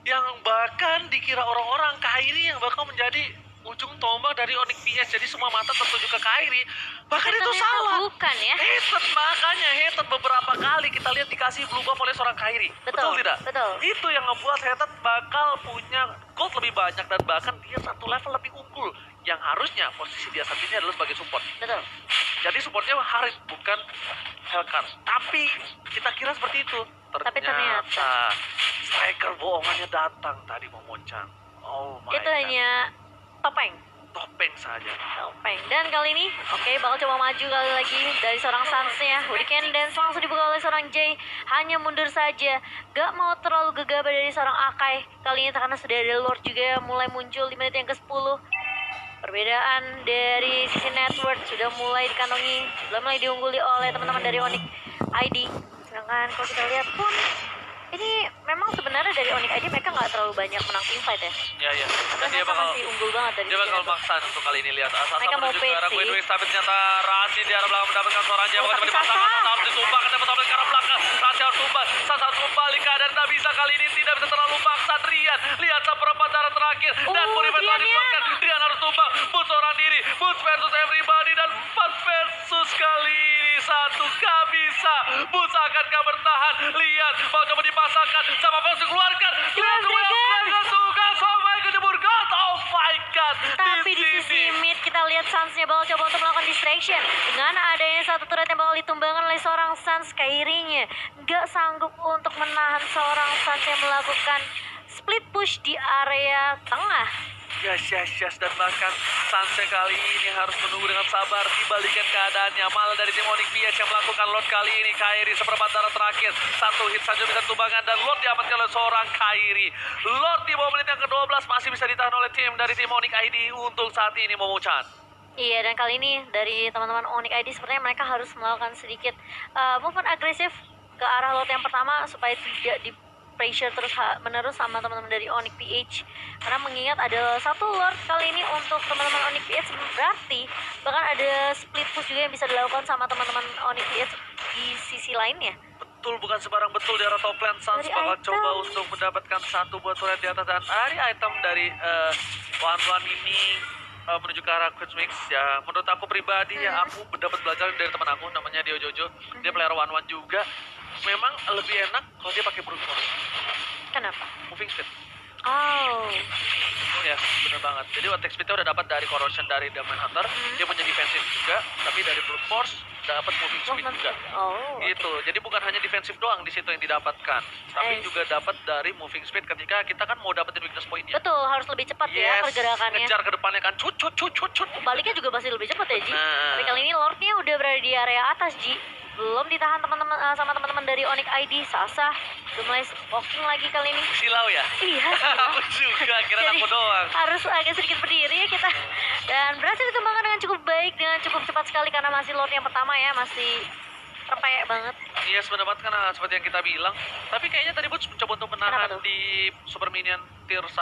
Speaker 2: Yang bahkan dikira orang-orang Kairi yang bakal menjadi ujung tombak dari Onyx PS. Jadi semua mata tertuju ke Kairi. Bahkan itu
Speaker 1: Ternyata
Speaker 2: salah.
Speaker 1: bukan ya.
Speaker 2: Hated, makanya Hated beberapa kali kita lihat dikasih blue buff oleh seorang Kairi.
Speaker 1: Betul,
Speaker 2: tidak?
Speaker 1: betul.
Speaker 2: Itu yang ngebuat Hated bakal punya gold lebih banyak dan bahkan dia satu level lebih unggul. Yang harusnya posisi dia saat ini adalah sebagai support.
Speaker 1: Betul.
Speaker 2: Jadi supportnya Harit bukan Hellcat. Tapi kita kira seperti itu.
Speaker 1: Tapi ternyata
Speaker 2: striker bohongannya datang tadi Momochan. Oh my
Speaker 1: itu
Speaker 2: god.
Speaker 1: hanya topeng.
Speaker 2: Topeng saja.
Speaker 1: Topeng. Dan kali ini, oke, bakal coba maju kali lagi dari seorang Sansnya. Hurricane Dance langsung dibuka oleh seorang Jay. Hanya mundur saja. Gak mau terlalu gegabah dari seorang Akai. Kali ini karena sudah ada Lord juga yang mulai muncul di menit yang ke-10. Perbedaan dari sisi network sudah mulai dikantongi, sudah mulai diungguli oleh teman-teman dari Onyx ID. Sedangkan kalau kita lihat pun, ini memang sebenarnya dari Onyx ID mereka nggak terlalu banyak menang teamfight ya.
Speaker 2: Ya. Dan dia
Speaker 1: Mereka
Speaker 2: bakal
Speaker 1: masih unggul banget dari
Speaker 2: dia
Speaker 1: sisi
Speaker 2: bakal
Speaker 1: network.
Speaker 2: maksa untuk kali ini lihat. Asasa
Speaker 1: Mereka mau
Speaker 2: menuju ke arah
Speaker 1: pit
Speaker 2: Queen
Speaker 1: sih.
Speaker 2: Wings, tapi ternyata Rasi di arah belakang mendapatkan seorang Jawa.
Speaker 1: tapi
Speaker 2: Tapi dipasangkan,
Speaker 1: Sasa.
Speaker 2: Sasa harus ditumbang, dapat tablet ke arah belakang. Rasi harus tumbang, Sasa harus kembali keadaan tak bisa kali ini, tidak bisa terlalu paksa. Drian, lihat seperempat darah terakhir. Dan Purified telah
Speaker 1: Drian.
Speaker 2: dikeluarkan. Drian harus tumbang, Boots seorang diri, Boots versus Everybody, dan 4 versus kali ini. 1 gak bisa. Boots akankah bertahan? Lihat, mau coba dipasangkan, sama Fox dikeluarkan. Lihat, suka sampai ke jebur God. Oh my god.
Speaker 1: Tapi di sisi mid kita lihat Sansnya bakal coba untuk melakukan distraction. Dengan adanya satu turret yang bakal ditumbangkan oleh seorang Sans, Kairinya nggak sanggup untuk menahan seorang Sans yang melakukan split push di area tengah.
Speaker 2: Yes. Dan bahkan Sanse kali ini harus menunggu dengan sabar dibalikan keadaannya. Malah dari tim Onyx PS yang melakukan Lord kali ini. Kairi seperempat darah terakhir. 1 hit saja bisa tumbangan dan Lord diamankan oleh seorang Kairi. Lord di bawah menit yang ke-12 masih bisa ditahan oleh tim dari tim Onyx ID untuk saat ini Momochan.
Speaker 1: Iya, dan kali ini dari teman-teman Onyx ID sepertinya mereka harus melakukan sedikit movement agresif ke arah lot yang pertama supaya tidak di pressure terus menerus sama teman-teman dari Onyx PH. Karena mengingat ada satu Lord kali ini untuk teman-teman Onyx PH, berarti bahkan ada split push juga yang bisa dilakukan sama teman-teman Onyx PH di sisi lainnya.
Speaker 2: Betul, bukan sembarang betul di arah top lane. Sans
Speaker 1: Dari
Speaker 2: bakal
Speaker 1: item.
Speaker 2: coba untuk mendapatkan satu buat turret di atas dan dari item dari One ini menuju ke arah Queen's Mix. Ya menurut aku pribadi ya aku dapat belajar dari teman aku namanya Dio Jojo. Dia player One juga. Memang lebih enak kalau dia pakai brute force.
Speaker 1: Kenapa?
Speaker 2: Moving speed.
Speaker 1: Oh,
Speaker 2: Ya, bener banget. Jadi attack speed-nya udah dapat dari corrosion dari Diamond Hunter. Dia punya defensive juga, tapi dari brute force dapat moving speed juga.
Speaker 1: Oh.
Speaker 2: Gitu. Jadi bukan hanya defensif doang di situ yang didapatkan, tapi
Speaker 1: I
Speaker 2: juga dapat dari moving speed ketika kita kan mau dapetin weakness point-nya.
Speaker 1: Betul, harus lebih cepat ya pergerakannya.
Speaker 2: ngejar ke depannya kan, cut.
Speaker 1: Baliknya juga pasti lebih cepat ya, Ji.
Speaker 2: Nah.
Speaker 1: Tapi kali ini Lordnya udah berada di area atas, Ji. Belum ditahan teman-teman sama teman-teman dari Onyx ID. Sasa udah mulai walking lagi kali ini.
Speaker 2: Silau ya?
Speaker 1: Iya,
Speaker 2: Aku juga, kira
Speaker 1: Jadi,
Speaker 2: aku doang.
Speaker 1: harus agak sedikit berdiri ya kita. Dan berhasil dikembangkan dengan cukup baik, dengan cukup cepat sekali karena masih Lord yang pertama ya, masih repek banget.
Speaker 2: Iya sebenarnya banget kan seperti yang kita bilang. Tapi kayaknya tadi Boots mencoba untuk
Speaker 1: Kenapa
Speaker 2: menahan
Speaker 1: tuh?
Speaker 2: di Super Minion tier 1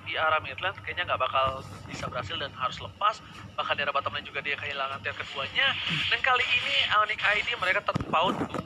Speaker 2: di arah Midland. Kayaknya nggak bakal bisa berhasil dan harus lepas. Bahkan di arah bottom lane juga dia kehilangan tier keduanya. Dan kali ini Onyx ID mereka terpaut 2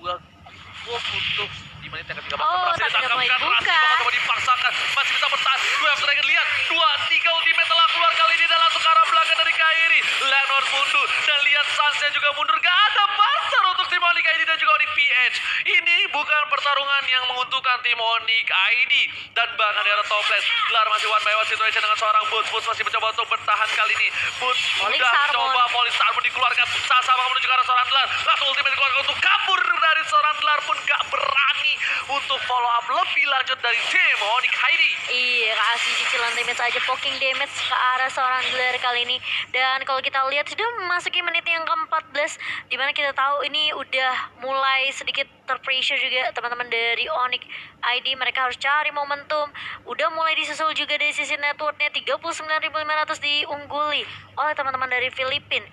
Speaker 2: putus di menit yang ke-13.
Speaker 1: Oh,
Speaker 2: Berhasil
Speaker 1: tapi udah mulai
Speaker 2: ditangkapkan,
Speaker 1: buka.
Speaker 2: Rasi bakal coba dipaksakan. Masih bisa bertahan. Gue have Dragon, lihat. 2-3 ultimate telah keluar kali ini dan langsung ke arah belakang dari Kairi. Lenor mundur dan lihat Sansnya juga mundur. Gak ada pasar untuk tim Onyx ID dan juga Onyx PH. Ini bukan pertarungan yang menguntungkan tim Onyx ID. Dan bahkan di arah top lane, Gelar masih one by one situation dengan seorang Boots. Boots masih mencoba untuk bertahan kali ini. Boots
Speaker 1: Police
Speaker 2: sudah
Speaker 1: Harmon.
Speaker 2: coba Police Harmon dikeluarkan. Sasa bakal menuju ke arah seorang Gelar. Langsung ultimate dikeluarkan untuk kabur dari seorang Gelar pun gak berani untuk follow up lebih lanjut dari tim Onyx ID.
Speaker 1: Iya, kasih cicilan damage aja, poking damage ke arah seorang Glare kali ini. Dan kalau kita lihat sudah memasuki menit yang ke-14, dimana kita tahu ini udah mulai sedikit terpressure juga teman-teman dari Onyx ID. Mereka harus cari momentum. Udah mulai disusul juga dari sisi networknya, 39.500 diungguli oleh teman-teman dari Filipina.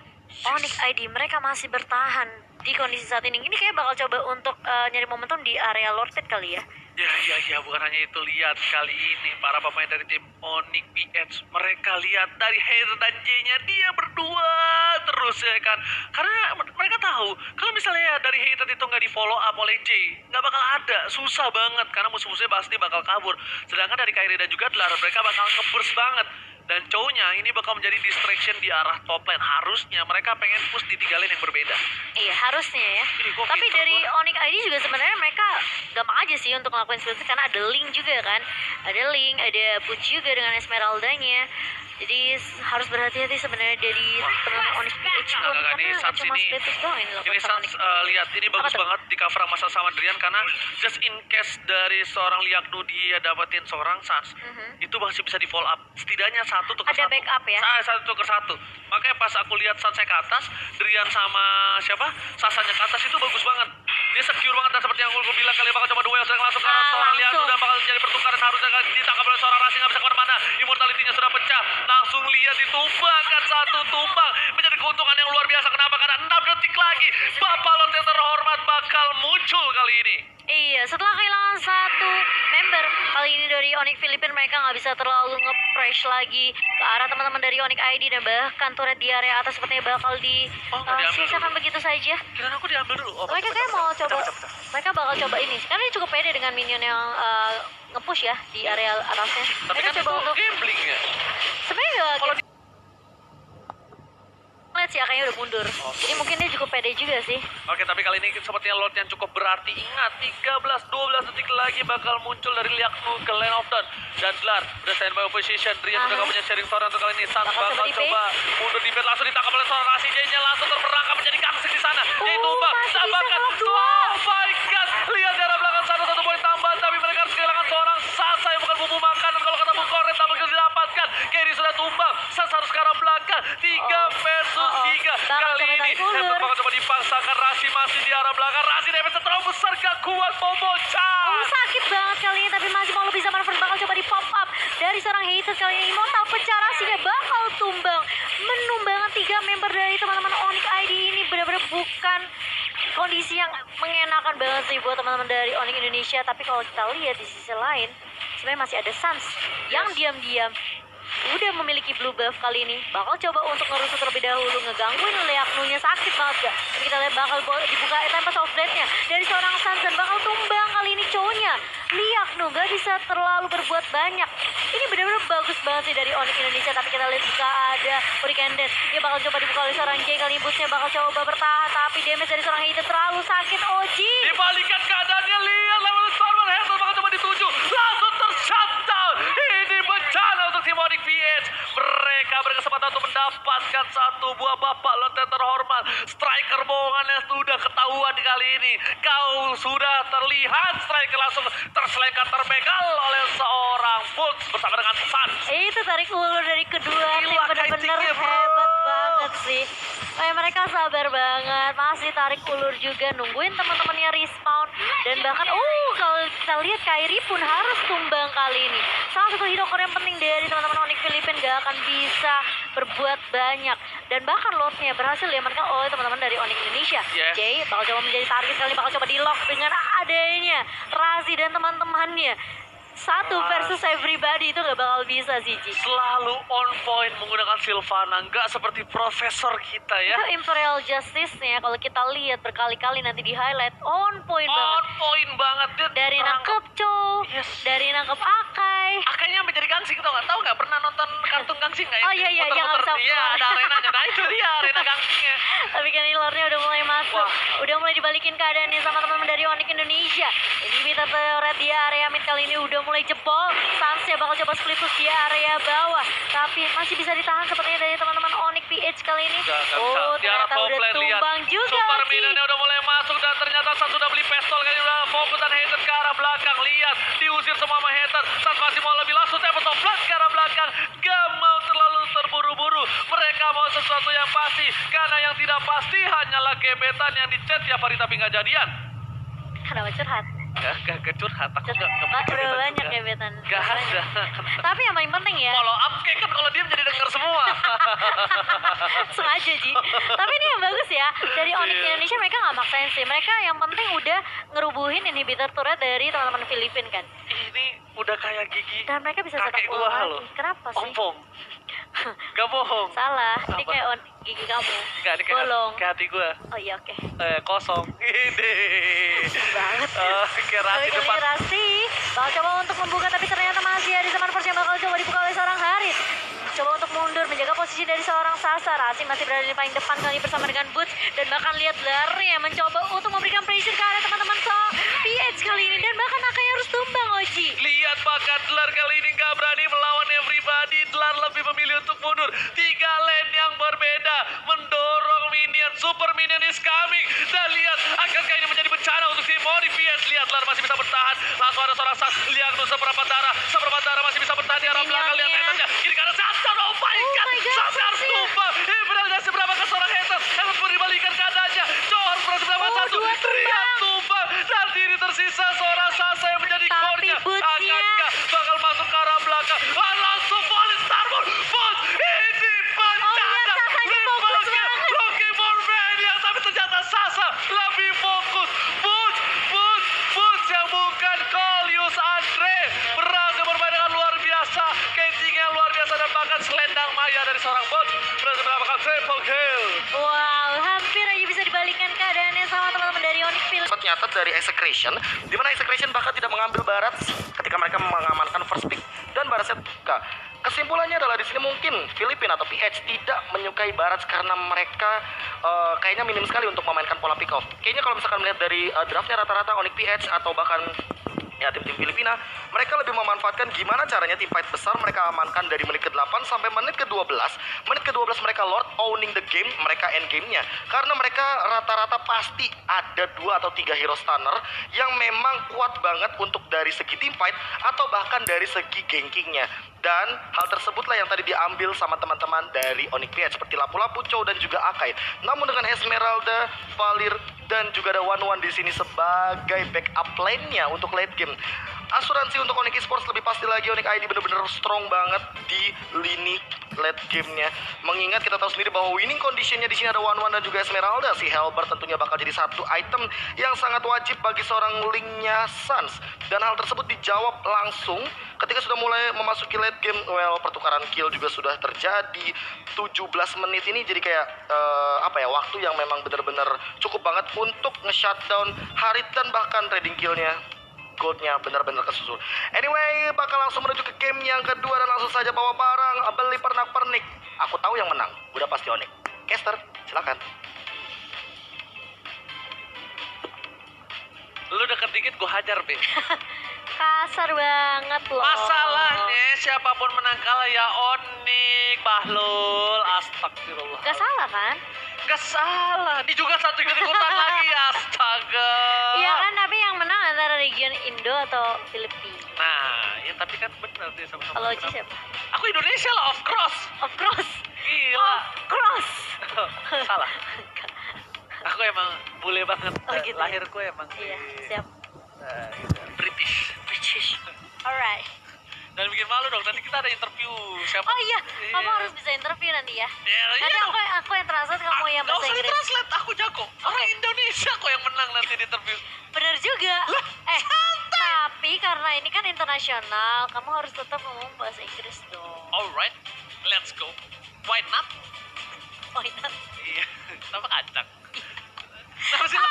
Speaker 1: Onyx ID mereka masih bertahan di kondisi saat ini. Ini kayak bakal coba untuk nyari momentum di area Lord Pit kali ya.
Speaker 2: Ya, bukan hanya itu. Lihat kali ini para pemain dari tim Onyx PH, mereka lihat dari Hair dan J-nya dia berdua terus ya kan. Karena mereka tahu kalau misalnya dari Hair itu nggak di follow up oleh J, nggak bakal ada, susah banget karena musuh-musuhnya pasti bakal kabur. Sedangkan dari Kairi dan juga Dlar mereka bakal nge-burst banget. Dan cowoknya ini bakal menjadi distraction di arah top lane. Harusnya mereka pengen push di 3 lane yang berbeda.
Speaker 1: Iya, harusnya ya.
Speaker 2: Ini kok
Speaker 1: Tapi
Speaker 2: pinter
Speaker 1: dari
Speaker 2: gua.
Speaker 1: Onyx ID juga sebenarnya mereka gampang aja sih untuk ngelakuin skill karena ada Link juga kan. Ada Link, ada Butch juga dengan Esmeralda-nya. Jadi harus berhati-hati sebenarnya dari teman Onyx PH pun
Speaker 2: Enggak, ini
Speaker 1: karena
Speaker 2: Sans
Speaker 1: cuma
Speaker 2: ini-
Speaker 1: status doang yang
Speaker 2: Ini
Speaker 1: dilakukan sama
Speaker 2: Sans
Speaker 1: Onyx PH.
Speaker 2: lihat ini bagus
Speaker 1: tuh?
Speaker 2: banget di cover masa sama Drian karena just in case dari seorang Liaknu dia dapetin seorang Sans itu masih bisa di follow up setidaknya 1 tuker
Speaker 1: Ada
Speaker 2: 1.
Speaker 1: backup ya?
Speaker 2: 1 tuker 1. Makanya pas aku lihat Sansnya ke atas, Drian sama siapa Sasanya ke atas itu bagus banget. Dia secure banget dan seperti yang aku bilang kalian bakal coba duel sedang langsung ke arah seorang Liaknu
Speaker 1: langsung.
Speaker 2: dan bakal jadi pertukaran harusnya ditangkap oleh seorang Rasi nggak bisa kemana-mana. Immortality-nya sudah pecah. Langsung lihat ditumbangkan 1 tumbang menjadi keuntungan yang luar biasa. Kenapa? Karena 6 detik lagi Bapalon yang terhormat bakal muncul kali ini.
Speaker 1: Iya, setelah kehilangan 1 member kali ini dari Onyx Filipina, mereka nggak bisa terlalu nge-press lagi ke arah teman-teman dari Onyx ID dan bahkan turret di area atas sepertinya bakal
Speaker 2: nggak diambil
Speaker 1: sisakan
Speaker 2: dulu.
Speaker 1: begitu saja.
Speaker 2: Kirain aku diambil dulu. Oh,
Speaker 1: Mereka kayak mau coba, mereka bakal coba ini karena dia cukup pede dengan minion yang nge-push ya di area atasnya.
Speaker 2: Tapi
Speaker 1: Mereka
Speaker 2: kan
Speaker 1: coba
Speaker 2: itu
Speaker 1: untuk
Speaker 2: gambling ya.
Speaker 1: sebenarnya
Speaker 2: Kalau
Speaker 1: lihat sih kayaknya udah mundur. Jadi mungkin dia cukup pede juga sih.
Speaker 2: Oke, tapi kali ini sepertinya Lord yang cukup berarti. Ingat, 13-12 detik lagi bakal muncul dari Liaknu ke Lane of Dawn. Dan Dlar udah standby position. Drian udah gak punya sharing sword untuk kali ini. Sans
Speaker 1: Bakal
Speaker 2: bakal
Speaker 1: coba di
Speaker 2: coba mundur di bed. Langsung ditangkap oleh seorang Rasi. J-nya langsung terperangkap menjadi gangsing di sana. J tumbang,
Speaker 1: masih bisa
Speaker 2: tambahkan.
Speaker 1: ngelok dua.
Speaker 2: Oh my god. Lihat darah belakang sana 1 poin tambahan. Tapi mereka harus kehilangan seorang Sasa yang bukan bumbu makanan. Kalau kata Bung Koret, tak begitu didapatkan. Kairi sudah tumbang. Sasa harus ke arah belakang. 3 versus 3.
Speaker 1: Bakal
Speaker 2: Kali
Speaker 1: coba
Speaker 2: ini
Speaker 1: tarik ulur.
Speaker 2: Headlock bakal coba dipaksakan. Rasi masih di arah belakang. Rasi damage terlalu besar, gak kuat Momo-chan.
Speaker 1: Sakit banget kali ini tapi masih mau lebih bisa maneuver, bakal coba di pop up dari seorang haters kali ini. Immortal pecah, Rasinya bakal tumbang, menumbangkan 3 member dari teman-teman Onyx ID. Ini benar-benar bukan kondisi yang mengenakan banget sih buat teman-teman dari Onyx Indonesia. Tapi kalau kita lihat di sisi lain sebenarnya masih ada Sans yang diam-diam udah memiliki blue buff kali ini. Bakal coba untuk ngerusut terlebih dahulu, ngegangguin Liaknu-nya, sakit banget gak? Tapi kita lihat bakal dibuka Tempest of Blade-nya dari seorang Sans dan bakal tumbang kali ini cowoknya. Liaknu gak bisa terlalu berbuat banyak. Ini benar-benar bagus banget sih dari Onyx Indonesia. Tapi kita lihat jika ada Hurricane Dance, dia bakal coba dibuka oleh seorang J. Kali ini Boots-nya bakal coba bertahan, tapi damage dari seorang Hater terlalu sakit. Oji
Speaker 2: Dibalikan keadaannya, lihat level Stormer. Headlock bakal coba dituju. Langsung ter-shutdown. Ini bencana untuk tim Onyx PH. Mereka berkesempatan untuk mendapatkan satu buah bapak lontet terhormat. Striker bohongan yang sudah ketahuan kali ini. Kau sudah terlihat striker langsung terselengkat terbegal oleh seorang Boots bersama dengan Sans.
Speaker 1: Itu tarik ulur dari kedua tim
Speaker 2: Gila,
Speaker 1: benar-benar
Speaker 2: kitingnya, bro.
Speaker 1: hebat banget sih. Kayak mereka sabar banget, masih tarik ulur juga nungguin teman-temannya respawn dan bahkan kalau kita lihat Kairi pun harus tumbang kali ini. Salah satu hero core yang penting dari teman-teman Onyx Filipin gak akan bisa berbuat banyak dan bahkan lordnya berhasil diamankan oleh teman-teman dari Onyx Indonesia.
Speaker 2: Yes.
Speaker 1: Jay bakal coba menjadi target kali ini, bakal coba di lock dengan adanya Razi dan teman-temannya. Satu versus everybody itu gak bakal bisa sih, Ji.
Speaker 2: Selalu on point menggunakan Sylvana, nggak seperti profesor kita ya.
Speaker 1: Itu Imperial Justice-nya kalau kita lihat berkali-kali nanti di highlight on point banget.
Speaker 2: On point banget dia.
Speaker 1: Dari
Speaker 2: terangkap.
Speaker 1: nangkep Cho,
Speaker 2: Yes.
Speaker 1: dari nangkep Akai.
Speaker 2: Akanya sampai jadi gangsing tau nggak? Tahu nggak pernah nonton kartun gangsing nggak?
Speaker 1: Oh, iya, iya, yang
Speaker 2: Muter-muter.
Speaker 1: harus
Speaker 2: Iya,
Speaker 1: keluar.
Speaker 2: ada arenanya. Nah itu dia arena gangsingnya.
Speaker 1: Tapi kan ini lore-nya udah mulai masuk.
Speaker 2: Wah.
Speaker 1: Udah mulai dibalikin keadaannya sama teman-teman dari Onyx Indonesia. Ini Bita turret di area mid kali ini udah mulai jebol. Sansnya bakal coba split push di area bawah. Tapi masih bisa ditahan sepertinya dari teman-teman Onyx PH kali ini.
Speaker 2: Nggak bisa.
Speaker 1: Oh,
Speaker 2: Tiara
Speaker 1: ternyata udah
Speaker 2: Toplan, lihat.
Speaker 1: tumbang juga.
Speaker 2: Super
Speaker 1: Ji.
Speaker 2: Minionnya udah mulai masuk dan ternyata Sans sudah beli pistol kayaknya udah fokus dan hater ke arah belakang. Lihat, diusir semua sama hater. Sans masih mau lebih langsung Tempest of Blood ke arah belakang. Gak mau terlalu terburu-buru. Mereka mau sesuatu yang pasti. Karena yang tidak pasti hanyalah gebetan yang di chat tiap hari tapi nggak jadian.
Speaker 1: Kenapa curhat?
Speaker 2: Gak curhat, aku gak
Speaker 1: Udah banyak gebetan.
Speaker 2: Gak ada.
Speaker 1: Tapi yang paling penting ya,
Speaker 2: Follow up kayak kan kalau dia jadi denger semua.
Speaker 1: sengaja Ji. Tapi ini yang bagus ya, dari Onyx
Speaker 2: Iya.
Speaker 1: Indonesia mereka nggak maksain sih. Mereka yang penting udah ngerubuhin inhibitor turret dari teman-teman Filipin kan.
Speaker 2: Ini udah kayak gigi
Speaker 1: Dan mereka bisa
Speaker 2: kakek
Speaker 1: cetak
Speaker 2: gua
Speaker 1: ulang
Speaker 2: loh.
Speaker 1: lagi. Kenapa sih?
Speaker 2: Ompong. Gak bohong.
Speaker 1: Salah, ini
Speaker 2: Apa?
Speaker 1: kayak gigi kamu.
Speaker 2: Gak, ini
Speaker 1: Bolong.
Speaker 2: kayak hati gue.
Speaker 1: Oh iya oke.
Speaker 2: Kosong. Ini.
Speaker 1: Banget.
Speaker 2: Kayak
Speaker 1: Tapi
Speaker 2: Rasi
Speaker 1: kali
Speaker 2: depan.
Speaker 1: ini Rasti bakal coba untuk membuka, tapi ternyata masih ada zaman first yang bakal coba dibuka oleh seorang Harit. Coba untuk mundur, menjaga posisi dari seorang Sasa. Rasi masih berada di paling depan kali ini bersama dengan Boots. Dan bahkan lihat Larnya mencoba untuk memberikan pressure ke arah teman-teman PH kali ini. Dan bahkan Akai harus tumbang, Oji.
Speaker 2: Lihat bakat Dlar kali ini gak berani melawan everybody. Dlar lebih memilih untuk mundur. 3 lane yang berbeda. Mendorong minion. Super minion is coming. Dan lihat, akankah ini menjadi bencana untuk si Mori PS. Lihat, Dlar masih bisa bertahan. Langsung ada seorang Sas. Lihat tuh seberapa darah. Seberapa darah masih bisa bertahan di arah belakang. Lihat
Speaker 1: Minionnya.
Speaker 2: haternya. Kiri kanan Sasa. Oh my god.
Speaker 1: my God,
Speaker 2: Sasa harus
Speaker 1: Sasa.
Speaker 2: tumbang. Imperial dikasih berapa ke seorang hater. Hater pun dibalikan keadaannya. Joe harus berhasil melawan
Speaker 1: Oh,
Speaker 2: satu.
Speaker 1: 2 tumbang.
Speaker 2: Lihat tumbang. Dan ini tersisa seorang Sasa yang menjadi
Speaker 1: Tapi
Speaker 2: core-nya.
Speaker 1: Boots-nya.
Speaker 2: Akankah bakal masuk ke arah belakang? Langsung Fallen Starborn. Boots ini bencana.
Speaker 1: Sasanya fokus banget.
Speaker 2: Rocky Mormania. Tapi ternyata Sasa lebih fokus. Boots yang bukan Kolius Andre. Berhasil bermain dengan luar biasa. Catching yang luar biasa dan bahkan selendang maya dari seorang Boots. Berhasil mendapatkan triple kill.
Speaker 1: Wow, hampir aja bisa dibalikan keadaannya sama teman-teman dari Onyx Filipin.
Speaker 3: Ternyata dari Execration, di mana Execration bahkan tidak mengambil barat ketika mereka mengamankan first pick dan baratnya terbuka. Kesimpulannya adalah di sini mungkin Filipina atau PH tidak menyukai barat karena mereka kayaknya minim sekali untuk memainkan pola pick off. Kayaknya kalau misalkan melihat dari draftnya rata-rata Onyx PH atau bahkan ya tim-tim Filipina, mereka lebih memanfaatkan gimana caranya tim fight besar mereka amankan dari menit ke-8 sampai menit ke-12. Menit ke-12 mereka Lord owning the game, mereka end game-nya. Karena mereka rata-rata pasti ada 2 atau 3 hero stunner yang memang kuat banget untuk dari segi team fight atau bahkan dari segi gankingnya. Dan hal tersebutlah yang tadi diambil sama teman-teman dari Onyx PH seperti Lapu-Lapu, Chow dan juga Akai. Namun dengan Esmeralda, Valir dan juga ada One di sini sebagai backup lane-nya untuk late game. Asuransi untuk Onyx Esports lebih pasti lagi. Onyx ID benar-benar strong banget di lini late game-nya. Mengingat kita tahu sendiri bahwa winning condition-nya di sini ada One dan juga Esmeralda. Si Halberd tentunya bakal jadi satu item yang sangat wajib bagi seorang link-nya Sans. Dan hal tersebut dijawab langsung ketika sudah mulai memasuki late game. Well, pertukaran kill juga sudah terjadi. 17 menit ini jadi kayak waktu yang memang benar-benar cukup banget untuk nge-shutdown Harit dan bahkan trading kill-nya. Goldnya benar-benar kesusul. Anyway, bakal langsung menuju ke game yang kedua dan langsung saja bawa barang, beli pernak-pernik. Aku tahu yang menang, udah pasti Onyx. Caster, silakan.
Speaker 2: Lu deket dikit gue hajar, Be.
Speaker 1: Kasar banget loh.
Speaker 2: Masalahnya siapapun menang kalah ya Onyx. Bahlul, astagfirullah.
Speaker 1: Gak salah kan?
Speaker 2: Gak salah, ini juga satu ikut-ikutan lagi, astaga.
Speaker 1: Iya kan, tapi yang menang antara region Indo atau Filipina.
Speaker 2: Nah, ya tapi kan bener dia sama-sama.
Speaker 1: Kalau Oji
Speaker 2: menang.
Speaker 1: siapa?
Speaker 2: Aku Indonesia lah, of course.
Speaker 1: Of course.
Speaker 2: Gila.
Speaker 1: Of course.
Speaker 2: Salah. Aku emang bule banget.
Speaker 1: Oh, gitu ya?
Speaker 2: Lahirku emang
Speaker 1: Iya,
Speaker 2: di-
Speaker 1: siap.
Speaker 2: British.
Speaker 1: British. Alright.
Speaker 2: Dan bikin malu dong, nanti kita ada interview siapa?
Speaker 1: Oh iya, kamu harus bisa interview nanti ya. Nanti
Speaker 2: dong.
Speaker 1: aku yang translate, kamu yang
Speaker 2: Nggak
Speaker 1: bahasa
Speaker 2: usah
Speaker 1: Inggris.
Speaker 2: ditranslate, aku jago. Orang Indonesia kok yang menang nanti di interview.
Speaker 1: Bener juga. Tapi karena ini kan internasional, kamu harus tetap ngomong bahasa Inggris dong.
Speaker 2: Alright, let's go. Why not?
Speaker 1: Oh iya.
Speaker 2: Iya, kenapa kacang? Kenapa sih lo?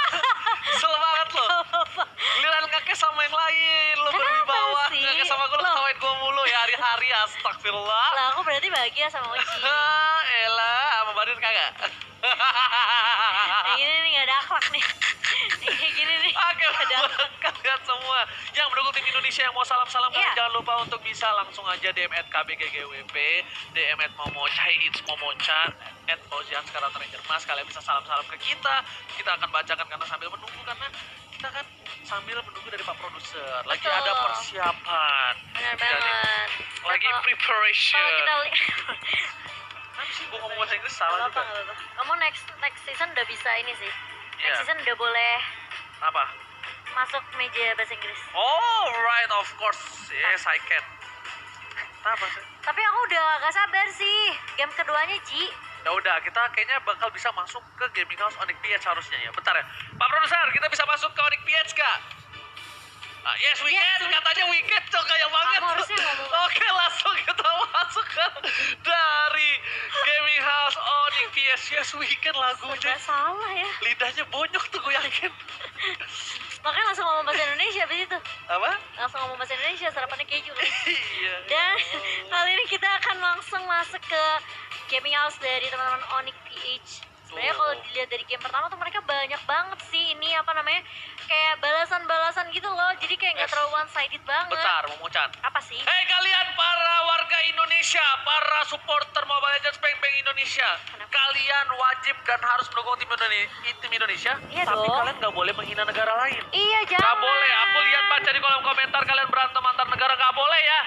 Speaker 2: Kesel banget lo. Giliran kakek sama yang lain, lo
Speaker 1: Kenapa
Speaker 2: berwibawa.
Speaker 1: sih?
Speaker 2: Kakek sama gue lo
Speaker 1: Loh.
Speaker 2: ketawain gue mulu ya hari-hari, astagfirullah.
Speaker 1: Lah aku berarti bahagia sama Oji.
Speaker 2: Elah, sama Badin kagak?
Speaker 1: Yang gini nih gak ada akhlak nih. Kayak gini nih.
Speaker 2: Oke,
Speaker 1: Gak ada
Speaker 2: buat kalian semua yang mendukung tim Indonesia yang mau salam-salam,
Speaker 1: Iya.
Speaker 2: jangan lupa untuk bisa langsung aja DM @kbggwp, DM @momocha, it's momocha, @ozian sekarang Ranger Mas. Kalian bisa salam-salam ke kita akan bacakan karena sambil menunggu, karena kita kan sambil menunggu dari Pak Produser. Lagi
Speaker 1: Betul.
Speaker 2: ada persiapan.
Speaker 1: Benar
Speaker 2: Jadi,
Speaker 1: banget.
Speaker 2: lagi
Speaker 1: Kalau-
Speaker 2: preparation.
Speaker 1: Kalau kita
Speaker 2: Kenapa sih gue ngomong bahasa Inggris salah
Speaker 1: Gak apa-apa,
Speaker 2: juga?
Speaker 1: gak apa-apa. Kamu next season udah bisa ini sih.
Speaker 2: Iya.
Speaker 1: Next season udah boleh
Speaker 2: Apa?
Speaker 1: masuk meja bahasa Inggris.
Speaker 2: Oh, right, of course. Yes, I can. Apa sih?
Speaker 1: Tapi aku udah gak sabar sih. Game keduanya, Ji.
Speaker 2: Ya udah, kita kayaknya bakal bisa masuk ke Gaming House Onyx PH harusnya ya. Bentar ya. Pak Produser, kita bisa masuk ke Onyx PH kak? Yes, we
Speaker 1: Yes,
Speaker 2: can. Katanya we can, cok kayak banget.
Speaker 1: Aku harusnya ngomong.
Speaker 2: Oke, langsung kita masuk ke dari Gaming House Onyx PH. Yes, we can lagunya.
Speaker 1: Serba salah ya.
Speaker 2: Lidahnya bonyok tuh gue yakin.
Speaker 1: Makanya langsung ngomong bahasa Indonesia abis itu.
Speaker 2: Apa?
Speaker 1: Langsung ngomong bahasa Indonesia, sarapannya keju kan.
Speaker 2: Iya.
Speaker 1: Dan kali ini kita akan langsung masuk ke gaming house dari teman-teman Onyx PH. Sebenarnya kalau dilihat dari game pertama tuh mereka banyak banget sih ini apa namanya, kayak balasan-balasan gitu loh. Jadi kayak nggak
Speaker 2: Yes.
Speaker 1: terlalu one sided banget.
Speaker 2: Bentar, Momocan.
Speaker 1: Apa sih?
Speaker 2: Hei kalian para warga Indonesia, para supporter Mobile Legends Bang Bang Indonesia,
Speaker 1: Kenapa?
Speaker 2: kalian wajib dan harus mendukung tim Indonesia.
Speaker 1: Iya
Speaker 2: tapi
Speaker 1: dong.
Speaker 2: kalian nggak boleh menghina negara lain.
Speaker 1: Iya, jangan.
Speaker 2: Nggak boleh. Aku lihat baca di kolom komentar kalian berantem antar negara, nggak boleh ya.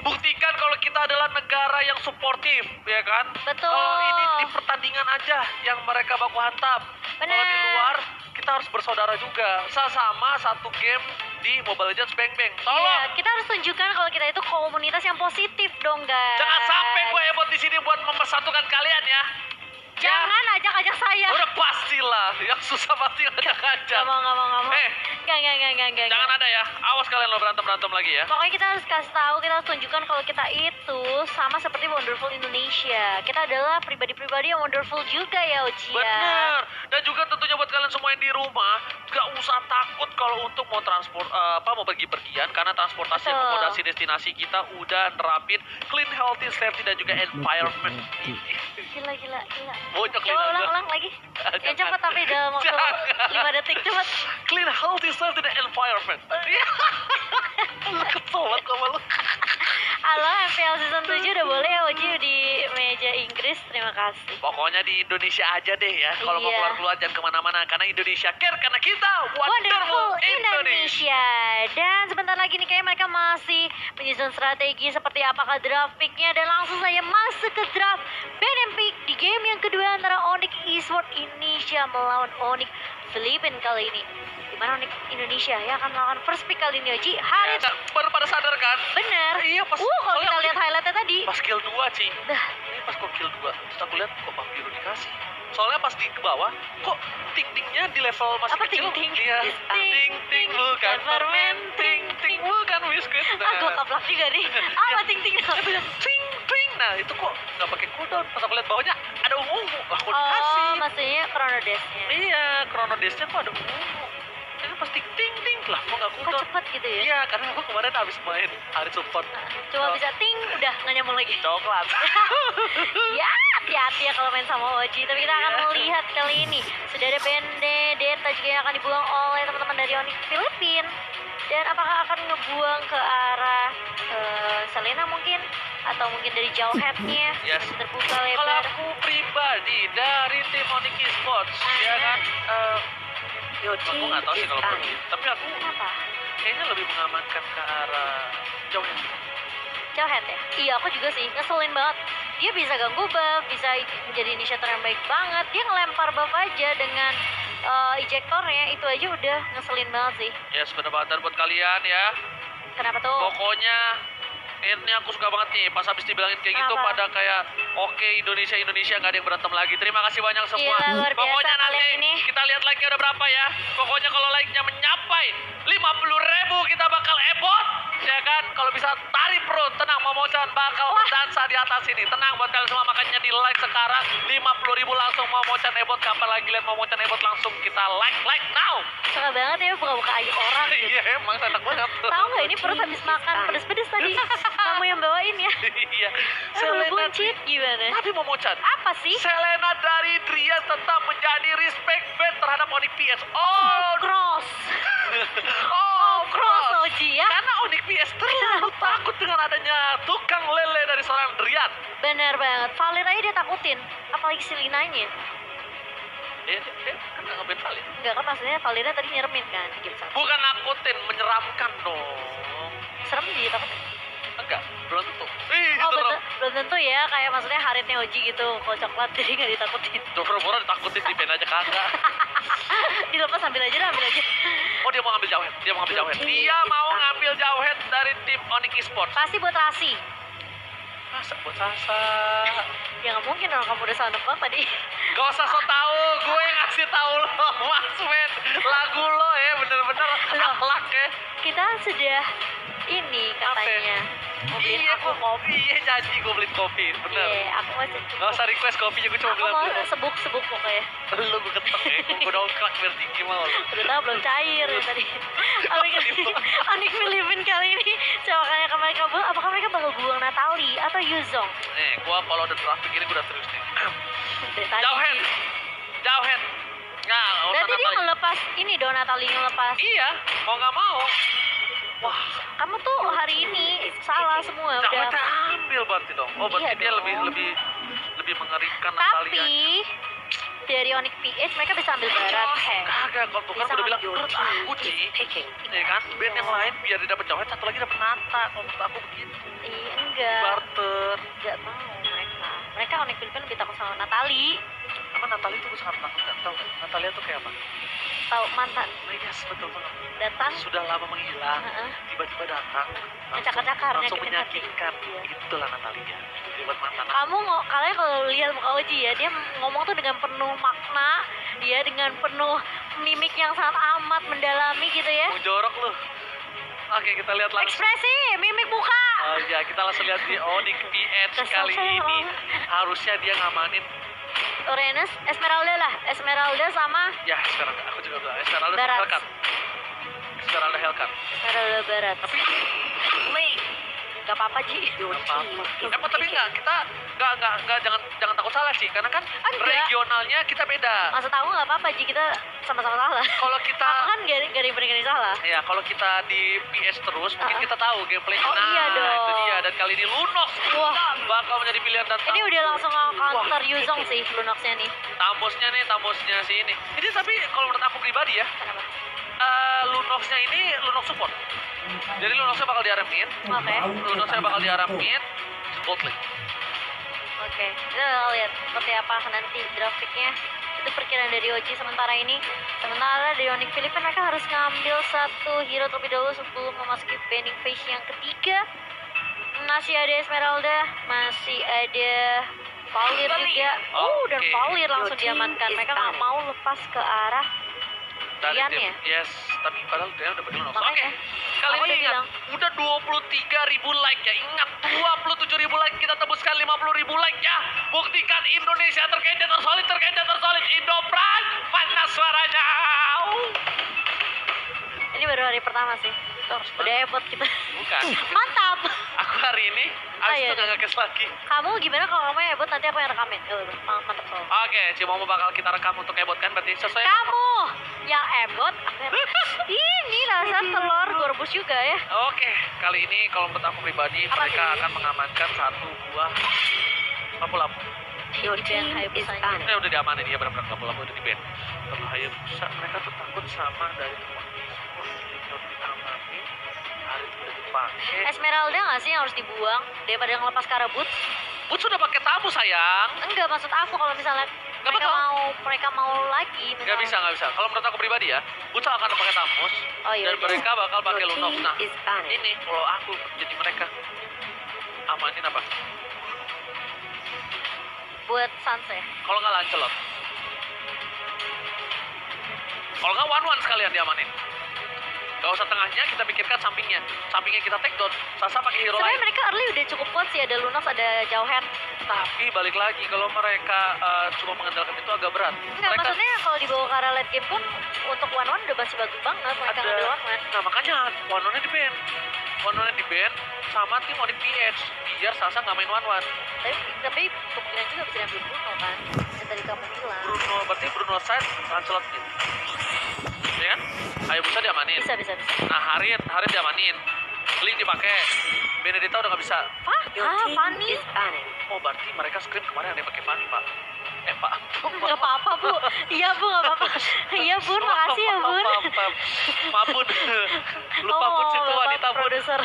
Speaker 2: Buktikan kalau kita adalah negara yang suportif, ya kan?
Speaker 1: Betul.
Speaker 2: Kalau ini di pertandingan aja yang mereka baku hantam. Kalau di
Speaker 1: Bener.
Speaker 2: luar kita harus bersaudara juga. Sama satu game di Mobile Legends Bang Bang.
Speaker 1: Iya,
Speaker 2: Tolong.
Speaker 1: kita harus tunjukkan kalau kita itu komunitas yang positif dong, guys.
Speaker 2: Jangan sampai gue ebot di sini buat mempersatukan kalian ya.
Speaker 1: Jangan ajak-ajak saya.
Speaker 2: Udah pastilah, yang susah pasti ngajak-ngajak.
Speaker 1: Gak mau. Gak.
Speaker 2: Jangan ada ya. Awas kalian lo berantem lagi ya.
Speaker 1: Pokoknya kita harus kasih tahu, kita harus tunjukkan kalau kita itu sama seperti Wonderful Indonesia. Kita adalah pribadi-pribadi yang wonderful juga ya, Uci ya.
Speaker 2: Bener. Dan juga tentunya buat kalian semua yang di rumah, gak usah takut kalau untuk mau mau pergi-pergian, karena transportasi
Speaker 1: Betul.
Speaker 2: akomodasi destinasi kita udah nerapin clean, healthy, safety dan juga environment.
Speaker 1: Gila.
Speaker 2: Bocok
Speaker 1: Coba
Speaker 2: lidah.
Speaker 1: ulang lagi.
Speaker 2: Jangan.
Speaker 1: Yang cepet tapi dalam waktu
Speaker 2: Jangan.
Speaker 1: 5 detik cepet.
Speaker 2: Clean, healthy, safety dan environment. Iya. Lu kesel banget sama lu.
Speaker 1: Halo, MPL Season 7 udah boleh ya, Uci di meja Inggris. Terima kasih.
Speaker 2: Pokoknya di Indonesia aja deh ya. Kalau mau
Speaker 1: Iya.
Speaker 2: keluar-keluar jangan kemana-mana, karena Indonesia care, karena kita
Speaker 1: Wonderful
Speaker 2: Indonesia.
Speaker 1: Indonesia. Dan sebentar lagi nih kayak mereka masih menyusun strategi seperti apakah draft picknya, dan langsung saja masuk ke draft Banner Pick di game yang kedua antara Onyx Esports Indonesia melawan Onyx Filipina kali ini. Dimana Onyx Indonesia ya akan melawan first pick kali ini, Oji. Haris.
Speaker 2: Ya, baru pada sadar kan?
Speaker 1: Bener.
Speaker 2: Iya, pas-
Speaker 1: Kalau
Speaker 2: soalnya
Speaker 1: kita
Speaker 2: aku
Speaker 1: lihat
Speaker 2: ini-
Speaker 1: highlightnya tadi.
Speaker 2: Pas kill 2 Ci.
Speaker 1: Dah.
Speaker 2: Ini pas kok kill 2, terus aku lihat kok bang biru dikasih. Soalnya pas di bawah, kok ting-tingnya di level masih
Speaker 1: Apa
Speaker 2: kecil.
Speaker 1: ting-ting?
Speaker 2: Iya,
Speaker 1: Ting,
Speaker 2: ting bukan permen, ting bukan biskuit.
Speaker 1: Ah, gue kaplak juga nih. Apa ting-ting?
Speaker 2: Dia bilang ting. Nah, itu kok nggak pakai cooldown. Pas aku lihat bawahnya ada ungu. Aku dikasih.
Speaker 1: Oh, maksudnya Chrono Dash-nya.
Speaker 2: Iya, Chrono Dash-nya kok ada ungu. Ini pasti ting lah, kok nggak
Speaker 1: Kok
Speaker 2: cooldown.
Speaker 1: cepet gitu ya?
Speaker 2: Iya, karena aku kemarin habis main hari support.
Speaker 1: Cuma
Speaker 2: Oh.
Speaker 1: bisa ting, udah nggak nyambung lagi.
Speaker 2: Coklat.
Speaker 1: Ya, hati-hati ya kalau main sama Oji. Tapi kita akan
Speaker 2: Iya.
Speaker 1: melihat kali ini sudah ada Benedetta juga yang akan dibuang oleh teman-teman dari Onyx Filipina. Dan apakah akan ngebuang ke arah Selena mungkin? Atau mungkin dari jauh headnya
Speaker 2: Yes.
Speaker 1: terbuka
Speaker 2: Kalau
Speaker 1: lebar?
Speaker 2: aku pribadi dari tim Onyx Esports, ya kan, aku nggak tahu sih kalau pergi. Tapi aku
Speaker 1: Kenapa?
Speaker 2: kayaknya lebih mengamankan ke arah jauh head.
Speaker 1: Jauh head ya? Iya aku juga sih, ngeselin banget. Dia bisa ganggu buff, bisa menjadi inisiator yang baik banget. Dia ngelempar buff aja dengan ejectornya, itu aja udah ngeselin banget sih.
Speaker 2: Ya, bener banget. Dan buat kalian ya,
Speaker 1: Kenapa tuh?
Speaker 2: pokoknya ini aku suka banget nih pas habis dibilangin kayak gitu
Speaker 1: Kenapa?
Speaker 2: pada kayak oke Indonesia nggak ada yang berantem lagi. Terima kasih banyak semua.
Speaker 1: Gila, luar biasa
Speaker 2: Pokoknya nanti
Speaker 1: kalian ini.
Speaker 2: kita lihat like-nya udah berapa ya. Pokoknya kalau like-nya mencapai 50.000 kita bakal ebot. Ya kan, kalau bisa tarik perut, tenang Momochan bakal berdansa di atas ini. Tenang buat kalian semua, makanya di like sekarang 50.000 langsung Momochan ebot. Kapan lagi lihat Momochan ebot langsung kita like now.
Speaker 1: Suka banget ya buka-buka aib orang gitu.
Speaker 2: Iya emang enak banget.
Speaker 1: Tahu nggak ini perut habis makan pedes-pedes tadi. Kamu yang bawain ya.
Speaker 2: Iya.
Speaker 1: Selena buncit gimana?
Speaker 2: Tapi Momochan,
Speaker 1: Apa sih?
Speaker 2: Selena dari Drias tetap menjadi respect band terhadap Onyx PS. Oh,
Speaker 1: Cross. Cross Oji ya.
Speaker 2: Karena Onyx PS terlalu takut dengan adanya tukang lele dari seorang Drian.
Speaker 1: Bener banget. Valir aja dia takutin. Apalagi si Linanya.
Speaker 2: Dia kan nggak ngeband Valin.
Speaker 1: Enggak kan maksudnya Valirnya tadi nyeremin kan di game 1.
Speaker 2: Bukan nakutin, menyeramkan dong.
Speaker 1: Serem dia takutin.
Speaker 2: Enggak, belum tentu.
Speaker 1: Oh belum tentu ya. Kayak maksudnya haritnya Oji gitu. Kalau coklat jadi nggak ditakutin.
Speaker 2: Tuh pura-pura ditakutin di band aja kagak.
Speaker 1: Dilepas ambil aja.
Speaker 2: Oh dia mau ngambil jauh head, dia mau ngambil jauh head. Dia mau ngambil jauh head dari tim Onyx Esports.
Speaker 1: Pasti buat Rasi.
Speaker 2: Masa buat Sasa?
Speaker 1: Ya nggak mungkin dong kamu udah sound effect tadi.
Speaker 2: Gak usah so tau, gue ngasih tahu lo, Mas Men. Lagu lo ya, bener-bener akhlak ya.
Speaker 1: Kita sudah ini katanya. Mau beliin
Speaker 2: Iya,
Speaker 1: aku kopi.
Speaker 2: Iya, janji gue beliin kopi, bener.
Speaker 1: Iya, aku mau
Speaker 2: Gak usah request kopinya, gue cuma
Speaker 1: Aku
Speaker 2: bilang
Speaker 1: mau sebuk pokoknya.
Speaker 2: lo gue ketok ya, gue dongkrak biar tinggi mau.
Speaker 1: Udah tahu belum cair ya tadi. Onik Filipin kali ini coba kayak ke mereka apakah mereka bakal buang Natali atau Yuzong?
Speaker 2: Nih, gue kalau udah traffic ini gue udah serius nih.
Speaker 1: Dari tadi
Speaker 2: Jauh head,
Speaker 1: sih.
Speaker 2: jauh head. Nah,
Speaker 1: Berarti dia ngelepas ini dong Natali ngelepas.
Speaker 2: Iya, mau nggak mau. Wah,
Speaker 1: Kamu tuh hari ini salah semua
Speaker 2: jauh
Speaker 1: udah.
Speaker 2: headnya ambil berarti dong. Oh, berarti
Speaker 1: Iya
Speaker 2: dia
Speaker 1: dong.
Speaker 2: lebih mengerikan
Speaker 1: Tapi
Speaker 2: Natalia.
Speaker 1: dari Onyx PH mereka bisa ambil barat.
Speaker 2: Kagak, kalau tuh kan
Speaker 1: Bisa
Speaker 2: udah bilang
Speaker 1: ngambil
Speaker 2: menurut aku Ci, ya kan, band yang lain biar dia dapet cowok satu lagi dapet Nata, kalau menurut aku begitu.
Speaker 1: Iya enggak.
Speaker 2: Barter.
Speaker 1: Enggak mau mereka. Mereka Onyx Filipin lebih takut sama Natali.
Speaker 2: Sama Natalia tuh gue sangat menakutkan, tau gak? Natalia tuh kayak apa?
Speaker 1: Tahu mantan
Speaker 2: Nah, yes, betul banget.
Speaker 1: datang.
Speaker 2: Sudah lama menghilang,
Speaker 1: Heeh.
Speaker 2: tiba-tiba datang,
Speaker 1: Mencakar-cakar,
Speaker 2: langsung
Speaker 1: nyakitin hati.
Speaker 2: menyakitkan.
Speaker 1: Iya.
Speaker 2: Itulah Natalia. Dia buat mantan.
Speaker 1: Kalian kalau lihat muka Oji ya, dia ngomong tuh dengan penuh makna, dia dengan penuh mimik yang sangat amat mendalami gitu ya.
Speaker 2: Mau jorok lu. Oke, kita lihat langsung.
Speaker 1: Ekspresi, mimik muka.
Speaker 2: Oh iya, kita langsung lihat di Onyx PH
Speaker 1: Kesel
Speaker 2: kali
Speaker 1: saya,
Speaker 2: ini.
Speaker 1: Om.
Speaker 2: Harusnya dia ngamanin.
Speaker 1: Uranus, Esmeralda lah, Esmeralda sama
Speaker 2: Ya, Esmeralda. Aku juga bilang Esmeralda sama
Speaker 1: Barat.
Speaker 2: Hellcat. Esmeralda Hellcat.
Speaker 1: Esmeralda Barat.
Speaker 2: Tapi
Speaker 1: Gak apa-apa Ji.
Speaker 2: tapi kita nggak jangan takut salah sih, karena kan
Speaker 1: Enggak.
Speaker 2: regionalnya kita beda.
Speaker 1: Maksud aku gak apa-apa Ji, kita sama-sama salah.
Speaker 2: Kalau kita
Speaker 1: Aku kan gak ada yang pernah salah.
Speaker 2: ya kalau kita di PS terus mungkin kita tahu gameplaynya.
Speaker 1: Oh, iya dong.
Speaker 2: Itu dia, dan kali ini Lunox
Speaker 1: Wah.
Speaker 2: bakal menjadi pilihan dan
Speaker 1: Ini udah langsung counter Yuzong sih Lunoxnya nih.
Speaker 2: Tambosnya si ini tapi kalau menurut aku pribadi ya,
Speaker 1: Kenapa?
Speaker 2: Lunoxnya ini Lunox support. Jadi Lunoxnya bakal diaramin,
Speaker 1: Oke.
Speaker 2: Lunoxnya bakal diaramin botlane.
Speaker 1: Oke, kita bakal lihat seperti apa nanti grafiknya. Itu perkiraan dari Oji sementara ini. Sementara dari Onyx Filipin mereka harus ngambil satu hero terlebih dahulu sebelum memasuki banning phase yang ketiga. Masih ada Esmeralda, masih ada Valir juga. Dan
Speaker 2: Oke.
Speaker 1: Valir langsung diamankan. Mereka nggak mau lepas ke arah
Speaker 2: Dari
Speaker 1: Dian
Speaker 2: tim,
Speaker 1: ya?
Speaker 2: yes, tapi padahal dia udah berdua. Oke,
Speaker 1: Makanya.
Speaker 2: kali
Speaker 1: Aku
Speaker 2: ini
Speaker 1: udah
Speaker 2: ingat,
Speaker 1: bilang.
Speaker 2: udah 23.000 like ya. Ingat, 27.000 like, kita tebuskan 50.000 like ya. Buktikan Indonesia terkencang tersolid, Indo Pride, mana suaranya?
Speaker 1: ini baru hari pertama sih.
Speaker 2: harus
Speaker 1: Udah hebat kita.
Speaker 2: Bukan.
Speaker 1: Mantap.
Speaker 2: Aku hari ini
Speaker 1: Ah,
Speaker 2: abis
Speaker 1: iya,
Speaker 2: itu nggak ngekes lagi.
Speaker 1: Kamu gimana kalau kamu yang hebat nanti aku yang rekamin. Mantap soal.
Speaker 2: Oke, Cimomo bakal kita rekam untuk ebot kan berarti sesuai.
Speaker 1: Kamu yang ebot. Ini rasa telur gue rebus juga ya.
Speaker 2: Oke, kali ini kalau menurut aku pribadi
Speaker 1: Apa
Speaker 2: mereka
Speaker 1: sih?
Speaker 2: akan mengamankan satu buah lampu-lampu.
Speaker 1: Di band Hayabusanya.
Speaker 2: Udah diamanin ya benar-benar lampu-lampu udah di band. Kalau Hayabusa mereka tuh takut sama dari teman. Wah, ini udah diamanin. Hari itu udah dipakai.
Speaker 1: Esmeralda nggak sih yang harus dibuang daripada ngelepas karabut?
Speaker 2: Bud sudah pakai tamu sayang.
Speaker 1: Enggak, maksud aku kalau misalnya
Speaker 2: Nggak
Speaker 1: mereka mau lagi.
Speaker 2: Nggak bisa, nggak bisa. Kalau menurut aku pribadi ya, Bud akan pakai tamus
Speaker 1: Oh, iya,
Speaker 2: dan
Speaker 1: iya.
Speaker 2: mereka bakal pakai lunox. Nah, ini kalau aku jadi mereka amanin apa?
Speaker 1: Buat Sans ya.
Speaker 2: Kalau nggak Lancelot. Kalau nggak one sekalian diamanin. Gak usah tengahnya, kita pikirkan sampingnya. Sampingnya kita take down. Sasa pakai hero
Speaker 1: Sebenarnya
Speaker 2: lain.
Speaker 1: mereka early udah cukup kuat sih, ada Lunox, ada Jauhead.
Speaker 2: Tapi balik lagi, kalau mereka cuma mengandalkan itu agak berat.
Speaker 1: Enggak,
Speaker 2: Mereka
Speaker 1: maksudnya kalau dibawa ke arah late game pun untuk one-one udah masih bagus banget mereka ngambil one-one.
Speaker 2: Nah makanya one-one-nya di ban. One-one-nya di ban sama tim Onyx PH. Biar Sasa nggak main one-one.
Speaker 1: Tapi kemungkinan juga bisa ngambil Bruno kan. Yang tadi kamu bilang.
Speaker 2: Berarti Bruno side, Lancelot mid. Ya kan? Hayabusa diamanin.
Speaker 1: Bisa.
Speaker 2: Nah, Harit diamanin. Link dipakai. Benedetta udah nggak bisa.
Speaker 1: Fanny?
Speaker 2: Oh, berarti mereka scream kemarin ada yang pakai Fanny, Pak. Pak.
Speaker 1: Nggak apa-apa, Bu. Iya, Bu, nggak apa-apa. Iya, Bun, makasih ya, Bun.
Speaker 2: Maaf, Bun. Lupa Bun situ
Speaker 1: Bapak
Speaker 2: wanita, Bun.
Speaker 1: produser.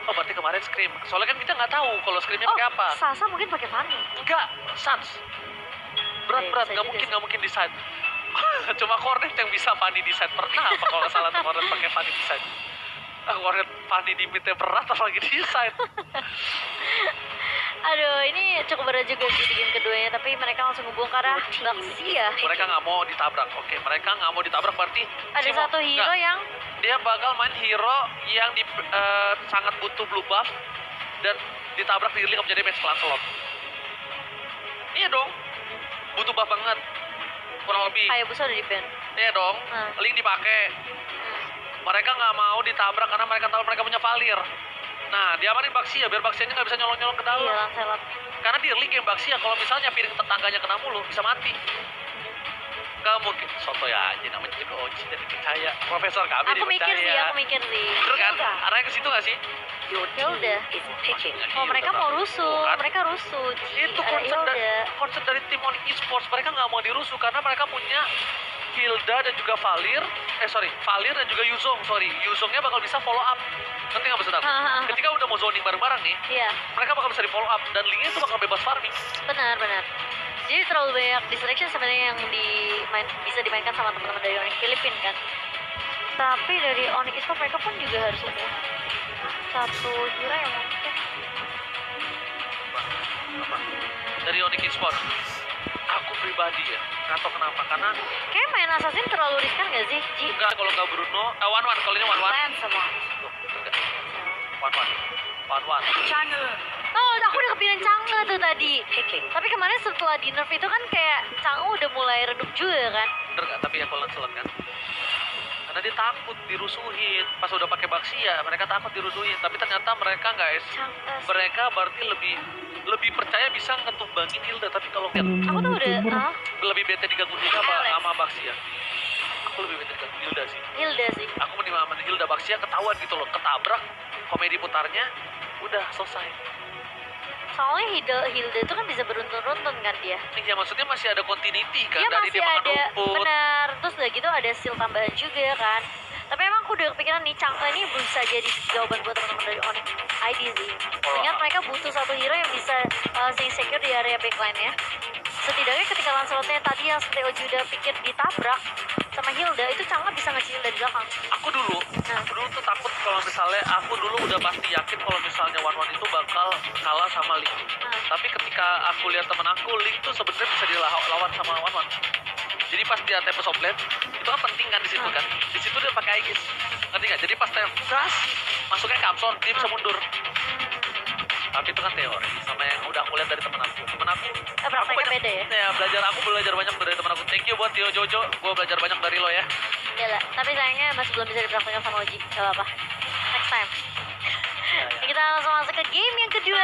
Speaker 2: Oh, berarti kemarin scream. Soalnya kan kita nggak tahu kalau screamnya pakai apa.
Speaker 1: Sasa mungkin pakai Fanny.
Speaker 2: Enggak, Sans. Berat,
Speaker 1: Bisa
Speaker 2: nggak
Speaker 1: juga
Speaker 2: mungkin di side. Cuma Cornet yang bisa Fanny di side. Pernah apa kalau nggak salah tuh Cornet pakai Fanny di side. Cornet Fanny di midnya berat apalagi di side.
Speaker 1: Aduh, ini cukup berat juga sih di game keduanya, tapi mereka langsung hubung ke arah Baxia.
Speaker 2: Mereka nggak mau ditabrak. Oke, mereka nggak mau ditabrak berarti
Speaker 1: Ada
Speaker 2: Cimo-
Speaker 1: satu hero
Speaker 2: nggak,
Speaker 1: yang
Speaker 2: dia bakal main hero yang sangat butuh blue buff dan ditabrak di link menjadi match Lancelot. Iya dong, butuh buff banget kurang lebih.
Speaker 1: Hayabusa udah di ban.
Speaker 2: Iya dong, link dipakai. Mereka nggak mau ditabrak karena mereka tahu mereka punya Valir. Nah, diamanin Baxia biar Baxianya nggak bisa nyolong-nyolong ke dalam.
Speaker 1: Iya, Lancelot.
Speaker 2: Karena di link yang Baxia kalau misalnya piring tetangganya kena mulu bisa mati. Gak mungkin soto ya aja namanya juga Oji dan dipercaya. Profesor kami
Speaker 1: Aku mikir sih.
Speaker 2: Bener kan? Arahnya ke situ nggak sih?
Speaker 1: Ya udah. Oh, mereka mau rusuh.
Speaker 2: Kan?
Speaker 1: Mereka rusuh. Ji.
Speaker 2: Itu
Speaker 1: Ada
Speaker 2: konsep dari tim Onyx Esports. Mereka nggak mau dirusuh karena mereka punya Hilda dan juga Valir. Valir dan juga Yuzong. Yuzongnya bakal bisa follow up. Ngerti nggak maksud aku? Ketika udah mau zoning bareng-bareng nih,
Speaker 1: Iya,
Speaker 2: mereka bakal bisa di follow up dan linknya itu bakal bebas farming.
Speaker 1: benar. Jadi terlalu banyak distraction sebenarnya yang bisa dimainkan sama teman-teman dari Onyx Filipina kan. Tapi dari Onyx Esports mereka pun juga harus punya satu hero yang mungkin
Speaker 2: Apa? Dari Onyx Esports. Aku pribadi ya, nggak tahu kenapa karena
Speaker 1: kayak main assassin terlalu riskan gak sih, Ji?
Speaker 2: enggak kalau nggak Bruno, one kalau ini one.
Speaker 1: Sama.
Speaker 2: One.
Speaker 1: Oh, aku udah kepikiran Chang'e tuh tadi. Tapi kemarin setelah di nerf itu kan kayak Chang'e udah mulai redup juga kan.
Speaker 2: Bener nggak? Tapi ya kalau Lancelot kan, karena dia takut dirusuhin. Pas udah pakai Baxia, mereka takut dirusuhin. Tapi ternyata mereka guys,
Speaker 1: Chang'e.
Speaker 2: mereka berarti lebih percaya bisa ngetumbangin Hilda. Tapi kalau lihat
Speaker 1: Aku tuh udah
Speaker 2: lebih bete diganggu Hilda sama Baxia. Aku lebih bete diganggu Hilda sih.
Speaker 1: Hilda sih.
Speaker 2: Aku mending sama Hilda. Baxia ketahuan gitu loh, ketabrak komedi putarnya udah selesai.
Speaker 1: Soalnya Hilda itu kan bisa beruntun-runtun kan dia.
Speaker 2: Iya maksudnya masih ada continuity kan
Speaker 1: Iya
Speaker 2: dari
Speaker 1: masih
Speaker 2: dia makan
Speaker 1: ada,
Speaker 2: rumput.
Speaker 1: benar. Terus udah gitu ada skill tambahan juga kan. Tapi emang aku udah kepikiran nih Chang'e ini bisa jadi jawaban buat teman-teman dari Onyx ID sih. Ingat mereka butuh satu hero yang bisa stay secure di area backline ya. Setidaknya ketika Lancelotnya tadi yang seperti Oji udah pikir ditabrak sama Hilda, itu Chang'e bisa ngecilin dari belakang.
Speaker 2: Aku dulu tuh takut kalau misalnya aku dulu udah pasti yakin kalau misalnya one itu bakal kalah sama Link. Tapi ketika aku lihat temen aku, Link tuh sebenarnya bisa dilawan sama one. Jadi pas dia Tempest of Blade, itu kan penting kan di situ kan. Di situ dia pakai Aegis. Ngerti nggak? Jadi pas gas masuknya ke Absorb, dia bisa mundur. Tapi itu kan teori sama yang udah aku lihat dari temen aku.
Speaker 1: Prakteknya beda ya?
Speaker 2: Ya, aku belajar banyak dari temen aku. Thank you buat Tio Jojo, gue belajar banyak dari lo ya.
Speaker 1: Gila, tapi sayangnya masih belum bisa dipraktekkan sama Oji. Gak apa-apa. Next time. Kita langsung masuk ke game yang kedua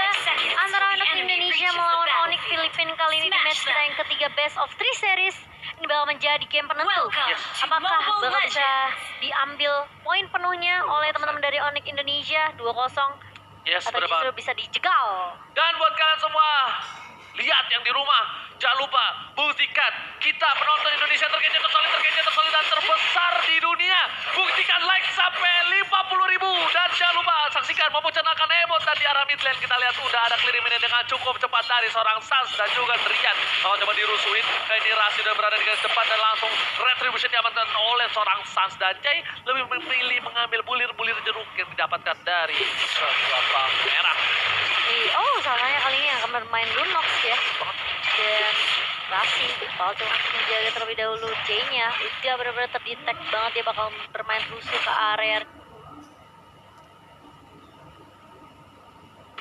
Speaker 1: antara Onyx Indonesia melawan Onyx Filipina. Kali ini di match kita yang ketiga best of 3 series. Ini bakal menjadi game penentu. Apakah bakal bisa diambil poin penuhnya oleh teman-teman dari Onyx Indonesia 2-0
Speaker 2: Yes,
Speaker 1: atau
Speaker 2: bener
Speaker 1: justru
Speaker 2: banget.
Speaker 1: bisa dijegal?
Speaker 2: Dan buat kalian semua, lihat yang di rumah, jangan lupa buktikan kita penonton Indonesia terkece, tersolid dan terbesar di dunia. Buktikan like sampai 50.000 dan jangan lupa saksikan maupun channelkan Emot dan di arah mid lane kita lihat udah ada clear ini dengan cukup cepat dari seorang Sans dan juga Drian. Kalau coba dirusuhin, kayak ini Rasi udah berada di garis depan dan langsung retribution diamankan oleh seorang Sans dan Jay lebih memilih mengambil bulir-bulir jeruk yang didapatkan dari sebuah merah.
Speaker 1: Oh, salahnya kali ini akan bermain Lunox ya. Dan Rasi bakal cuma menjaga terlebih dahulu J-nya. Udah benar-benar terdetek banget dia bakal bermain rusuh ke area.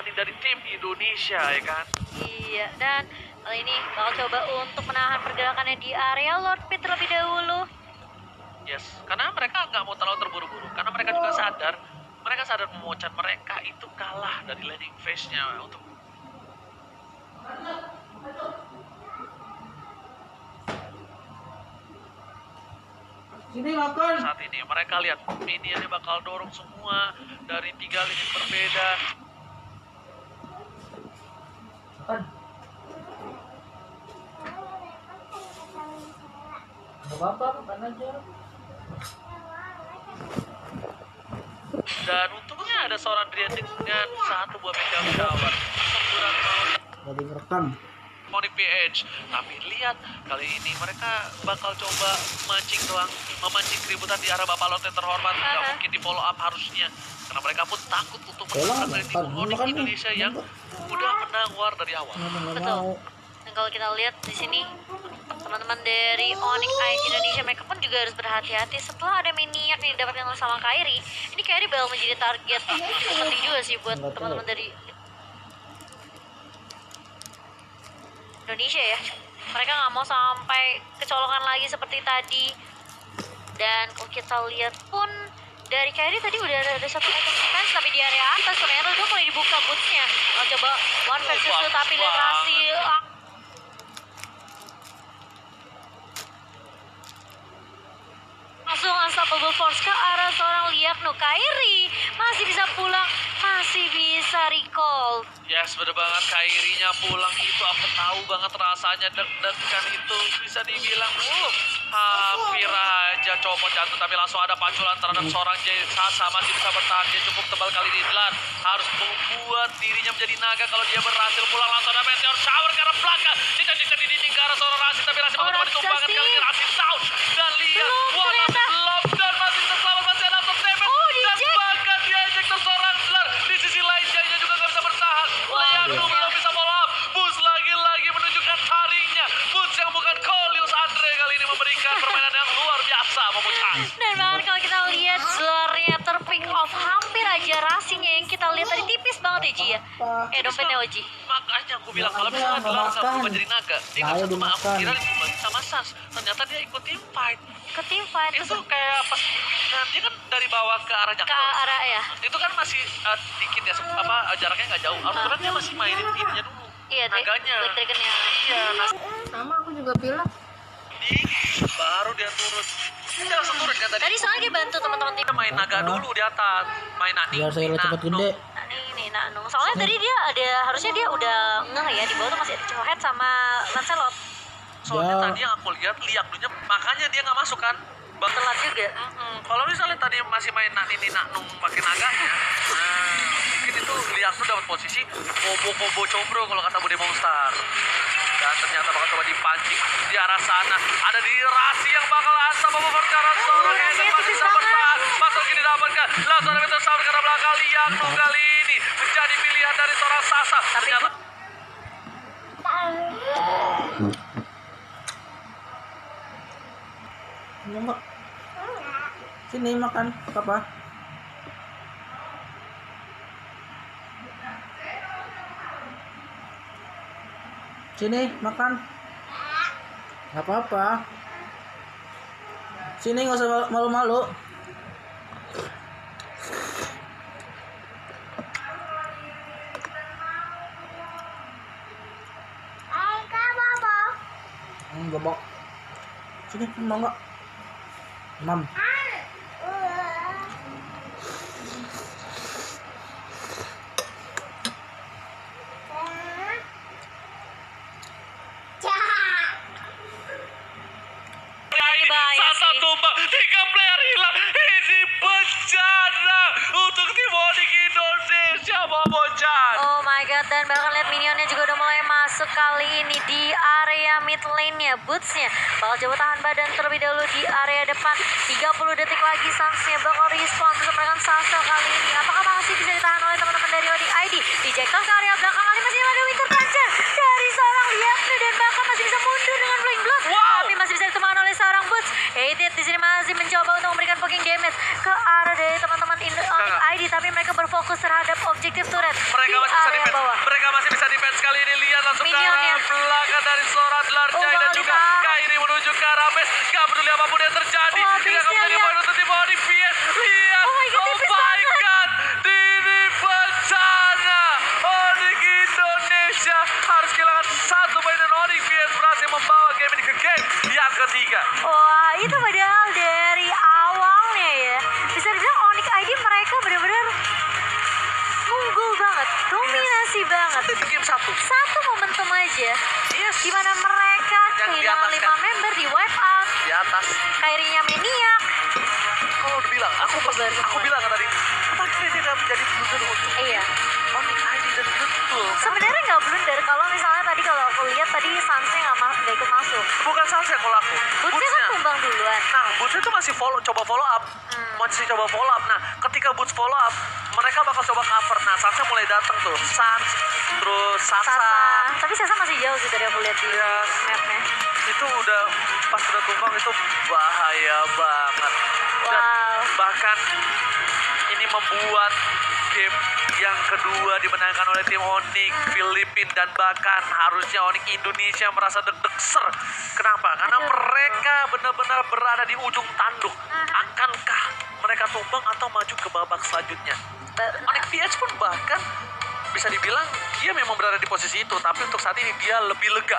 Speaker 2: Ini dari tim Indonesia ya kan.
Speaker 1: Iya, dan kali ini bakal coba untuk menahan pergerakannya di area Lord Pit terlebih dahulu.
Speaker 2: Yes, karena mereka nggak mau terlalu terburu-buru. Karena mereka juga sadar, mereka sadar memocan mereka itu kalah dari landing phase-nya untuk
Speaker 4: Sini makan.
Speaker 2: saat ini. Mereka lihat miniannya bakal dorong semua dari 3 lini berbeda.
Speaker 4: Makan. Gak apa-apa, makan aja.
Speaker 2: Dan untungnya ada seorang Drian dengan 1 buah meteor shower. Semburan mau
Speaker 4: Gak direkam.
Speaker 2: Onyx PH. Tapi lihat kali ini mereka bakal coba mancing doang, memancing keributan di arah Bapak Lot yang terhormat. Nggak mungkin di follow up harusnya, karena mereka pun takut untuk menang dari tim Onyx Indonesia yang udah menang war dari awal.
Speaker 1: Betul. Dan kalau kita lihat di sini teman-teman dari Onyx Indonesia mereka pun juga harus berhati-hati setelah ada miniak yang didapatkan sama Kairi. Ini Kairi bakal menjadi target penting juga sih buat teman-teman dari Indonesia ya. Mereka nggak mau sampai kecolongan lagi seperti tadi. Dan kalau kita lihat pun dari Kairi tadi udah ada satu item defense, tapi di area atas ternyata udah mulai dibuka bootsnya. Nah, coba one versus two tapi lihat Rasi langsung unstoppable force ke arah seorang Liakno. Kairi masih bisa pulang, masih bisa recall.
Speaker 2: Yes, bener banget. Kairinya pulang itu aku tahu banget rasanya deg-degan itu. Bisa dibilang hampir aja copot jantung, tapi langsung ada panculan terhadap seorang Jay. Sasa masih bisa bertahan, dia cukup tebal kali ini. Dilan harus membuat dirinya menjadi naga. kalau dia berhasil pulang langsung ada meteor shower ke arah belakang. Cicak-cicak di dinding ke arah seorang Rasi, tapi Rasi mencoba ditumpahkan kali ini. Rasi down dan lihat belum dan masih bisa selamat, masih ada top damage dan bahkan dia ejector seorang Zlar. Di sisi lain Jaya juga gak bisa bertahan. Leandro belum bisa follow up. Bus lagi-lagi menunjukkan taringnya. Bus yang bukan Kolius Andre kali ini memberikan permainan yang luar biasa memutar.
Speaker 1: Dan bahkan kalau kita lihat Zlarnya terpick off hampir aja Rasinya yang kita lihat tadi tipis banget ya Ji ya. Dompetnya Oji.
Speaker 2: Makanya aku bilang kalau misalnya Dilan sama berubah jadi naga, dia gak bisa cuma aku kira disumbangin sama Sans. Ternyata dia ikut team fight.
Speaker 1: Ke tim fight
Speaker 2: Itu kayak pas nah, dia kan dari bawah ke arah
Speaker 1: ke
Speaker 2: jangkau.
Speaker 1: arah ya.
Speaker 2: Itu kan masih dikit ya, jaraknya nggak jauh. Harusnya dia masih mainin ininya dulu.
Speaker 1: Iya,
Speaker 2: naganya.
Speaker 1: Triggernya.
Speaker 2: Iya,
Speaker 5: Sama aku juga bilang.
Speaker 2: baru dia turun. Dia langsung turun kan tadi.
Speaker 1: Tadi soalnya dia bantu teman-teman tim.
Speaker 2: Dia main naga dulu di atas, main nani.
Speaker 4: Biar saya cepet gede.
Speaker 1: Nah, ini Nanung. Soalnya tadi dia ada harusnya dia udah ngeh ya di bawah tuh masih ada Cohead sama Lancelot.
Speaker 2: Soalnya
Speaker 4: Ya.
Speaker 2: tadi yang aku lihat liak dulunya, makanya dia nggak masuk kan. Bang
Speaker 1: Telat juga.
Speaker 2: Kalau misalnya tadi masih main ini Naknung pakai naganya, mungkin itu liak tuh dapat posisi kobo combro kalau kata Bude Monster. Dan ternyata bakal coba dipancing di arah sana. Ada di Rasi yang bakal asap over ke arah seorang Eden masih bisa bertahan. Masuk ini didapatkan. Langsung ada meter sound ke arah belakang liak tuh kali ini menjadi pilihan dari seorang Sasa. Ternyata
Speaker 4: Nembak. Sini makan apa? Sini makan. Gak apa-apa. Sini nggak usah malu-malu. Gobok. Sini, mau nggak? Mam.
Speaker 2: Salah satu tumbang, 3 player hilang. Ini bencana untuk tim Onyx Indonesia, Bobojan.
Speaker 1: Oh my god, dan bahkan lihat minionnya juga udah mulai masuk kali ini di area mid lane-nya. Boots-nya bakal coba tahan badan terlebih dahulu di area depan. 30 detik lagi Suns-nya bakal respawn untuk menekan Sasel kali ini. Apakah masih bisa ditahan oleh teman-teman dari Onyx ID? Dijektor ke area belakang kali masih ada Winter Puncher dari seorang Liatne dan bahkan masih bisa mundur dengan Blink Blood. Tapi masih bisa ditemukan oleh seorang Boots. Hated di sini masih mencoba untuk memberikan poking damage ke arah dari teman-teman Onyx ID, tapi mereka berfokus terhadap objektif turret
Speaker 2: Mereka
Speaker 1: di
Speaker 2: masih bisa
Speaker 1: area
Speaker 2: defense.
Speaker 1: bawah.
Speaker 2: Mereka masih bisa defense kali ini. Lihat langsung ke
Speaker 1: Minionnya.
Speaker 2: arah belakang dari seorang Larjai dan juga Kairi menuju ke arah base. Gak peduli apapun yang terjadi.
Speaker 1: Wah,
Speaker 2: Tidak akan
Speaker 1: base-nya
Speaker 2: menjadi
Speaker 1: lihat.
Speaker 2: poin untuk tim Onyx. Lihat.
Speaker 1: Oh my God, tipis banget.
Speaker 2: Ini bencana. Onyx Indonesia harus kehilangan 1 poin dan Onyx berhasil membawa game ini ke game yang ketiga.
Speaker 1: Wah, itu padahal dari awalnya ya. Bisa dibilang Onyx ID mereka benar-benar unggul banget, dominasi banget.
Speaker 2: Itu di game 1.
Speaker 1: Satu momentum aja,
Speaker 2: Yes.
Speaker 1: di mana mereka
Speaker 2: Yang di
Speaker 1: kehilangan
Speaker 2: atas
Speaker 1: 5
Speaker 2: kan?
Speaker 1: member di wipe out.
Speaker 2: Di atas.
Speaker 1: Kairinya maniak.
Speaker 2: Oh, udah bilang. Aku bilang kan tadi. Apa dia tidak menjadi blunder untuk
Speaker 1: Iya.
Speaker 2: Onyx ID dan betul.
Speaker 1: Sebenarnya nggak blunder kalau misalnya tadi kalau aku lihat tadi Sunsnya nggak ikut masuk.
Speaker 2: Bukan salahnya kalau aku.
Speaker 1: Bootsnya kan tumbang duluan.
Speaker 2: Nah, Boots itu masih coba follow up. Masih coba follow up. Nah, ketika Boots follow up, mereka bakal coba cover. Nah, Sansa mulai datang tuh. Sans, terus Sasa.
Speaker 1: Tapi Sasa masih jauh sih dari aku lihat di
Speaker 2: Iya.
Speaker 1: mapnya.
Speaker 2: Itu udah pas udah tumbang itu bahaya banget. Dan
Speaker 1: Wow.
Speaker 2: bahkan ini membuat game yang kedua dimenangkan oleh tim Onyx Filipina dan bahkan harusnya Onyx Indonesia merasa deg-degser. Kenapa? Karena
Speaker 1: Aduh.
Speaker 2: mereka benar-benar berada di ujung tanduk. Akankah mereka tumbang atau maju ke babak selanjutnya? Onyx PH pun bahkan bisa dibilang dia memang berada di posisi itu, tapi untuk saat ini dia lebih lega.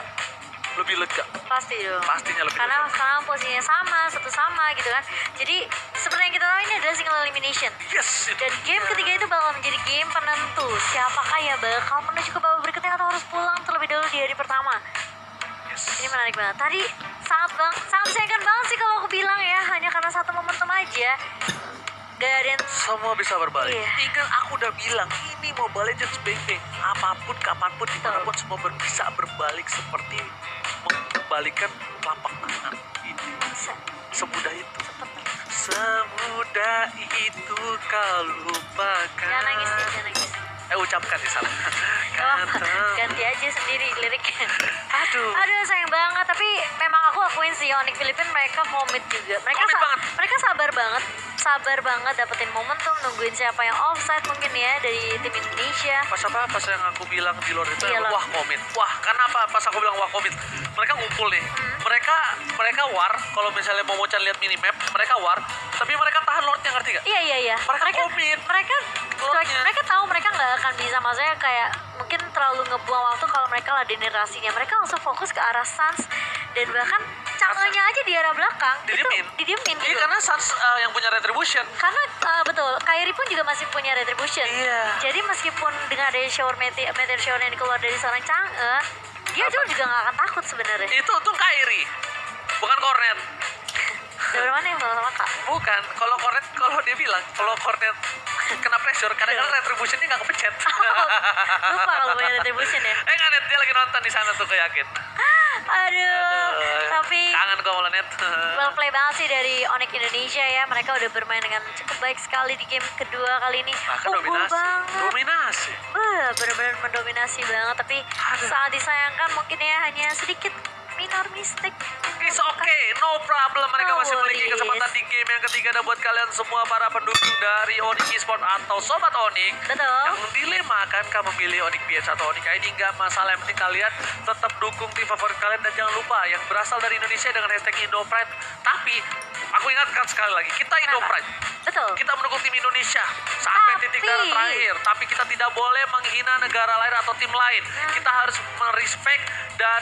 Speaker 1: Pasti dong.
Speaker 2: Pastinya lebih
Speaker 1: Karena
Speaker 2: lega.
Speaker 1: sekarang posisinya sama gitu kan. Jadi seperti yang kita tahu ini adalah single elimination.
Speaker 2: Yes, itu.
Speaker 1: Dan game ketiga itu bakal menjadi game penentu. Siapakah yang bakal menuju ke babak berikutnya atau harus pulang terlebih dahulu di hari pertama.
Speaker 2: Yes.
Speaker 1: Ini menarik banget. Tadi sangat disayangkan banget sih kalau aku bilang ya, hanya karena satu momentum aja. Dan
Speaker 2: Semua bisa berbalik.
Speaker 1: Iya.
Speaker 2: Ingat aku udah bilang ini Mobile Legends bang. Apapun, kapanpun, dimanapun semua bisa berbalik seperti membalikan telapak tangan. Ini
Speaker 1: bisa
Speaker 2: semudah itu.
Speaker 1: cepet.
Speaker 2: Semudah itu kau lupakan.
Speaker 1: Jangan nangis ya, jangan nangis.
Speaker 2: Ucapkan di sana.
Speaker 1: Oh,
Speaker 2: Kata.
Speaker 1: ganti aja sendiri liriknya.
Speaker 2: Aduh.
Speaker 1: Aduh sayang banget, tapi memang aku akuin sih Onyx Filipina mereka komit juga.
Speaker 2: Komit banget.
Speaker 1: Mereka sabar banget dapetin momentum, nungguin siapa yang offside mungkin ya dari tim Indonesia.
Speaker 2: Pas yang aku bilang di luar itu,
Speaker 1: Iya, Lord.
Speaker 2: wah komit. Wah, kenapa pas aku bilang wah komit? Mereka ngumpul nih. Mereka war, kalau misalnya mau Mocan lihat minimap, mereka war, tapi mereka tahan Lordnya, ngerti gak?
Speaker 1: Iya.
Speaker 2: Mereka komit.
Speaker 1: Mereka tahu mereka nggak akan bisa, maksudnya kayak mungkin terlalu ngebuang waktu kalau mereka lah generasinya. Mereka langsung fokus ke arah Suns dan bahkan cangkangnya aja di arah belakang didiemin
Speaker 2: Iya,
Speaker 1: gitu.
Speaker 2: karena Suns yang punya retribution.
Speaker 1: Karena betul, Kairi pun juga masih punya retribution.
Speaker 2: Iya.
Speaker 1: Jadi meskipun dengan ada shower meteor shower yang keluar dari seorang Chang'e, dia juga nggak akan takut sebenarnya.
Speaker 2: Itu tuh Kairi, bukan Cornet.
Speaker 1: Dari mana yang sama Kak?
Speaker 2: Bukan, kalau dia bilang kalau Cornet kena pressure, kadang-kadang retributionnya nggak kepecet.
Speaker 1: Lupa kalau punya retribution ya.
Speaker 2: Nggak, Net, dia lagi nonton di sana tuh, gue yakin.
Speaker 1: Aduh, tapi
Speaker 2: Kangen gue sama Net.
Speaker 1: well play banget sih dari Onyx Indonesia ya. Mereka udah bermain dengan cukup baik sekali di game kedua kali ini.
Speaker 2: Bahkan
Speaker 1: Unggul banget.
Speaker 2: dominasi.
Speaker 1: Benar-benar mendominasi banget. Tapi sangat disayangkan mungkin ya hanya sedikit Minor mistake.
Speaker 2: It's okay, no problem. Mereka
Speaker 1: No
Speaker 2: masih memiliki
Speaker 1: worries.
Speaker 2: kesempatan di game yang ketiga. Dan buat kalian semua para pendukung dari Onyx Esports atau Sobat Onyx
Speaker 1: Betul.
Speaker 2: yang dilema, akankah memilih Onyx BH atau Onyx ID, nggak masalah. Yang penting kalian tetap dukung tim favorit kalian. Dan jangan lupa yang berasal dari Indonesia dengan hashtag IndoPride. Tapi aku ingatkan sekali lagi, kita IndoPride.
Speaker 1: Betul.
Speaker 2: Kita mendukung tim Indonesia sampai titik darah
Speaker 1: Tapi-
Speaker 2: terakhir. Tapi kita tidak boleh menghina negara lain atau tim lain. Kita harus merespek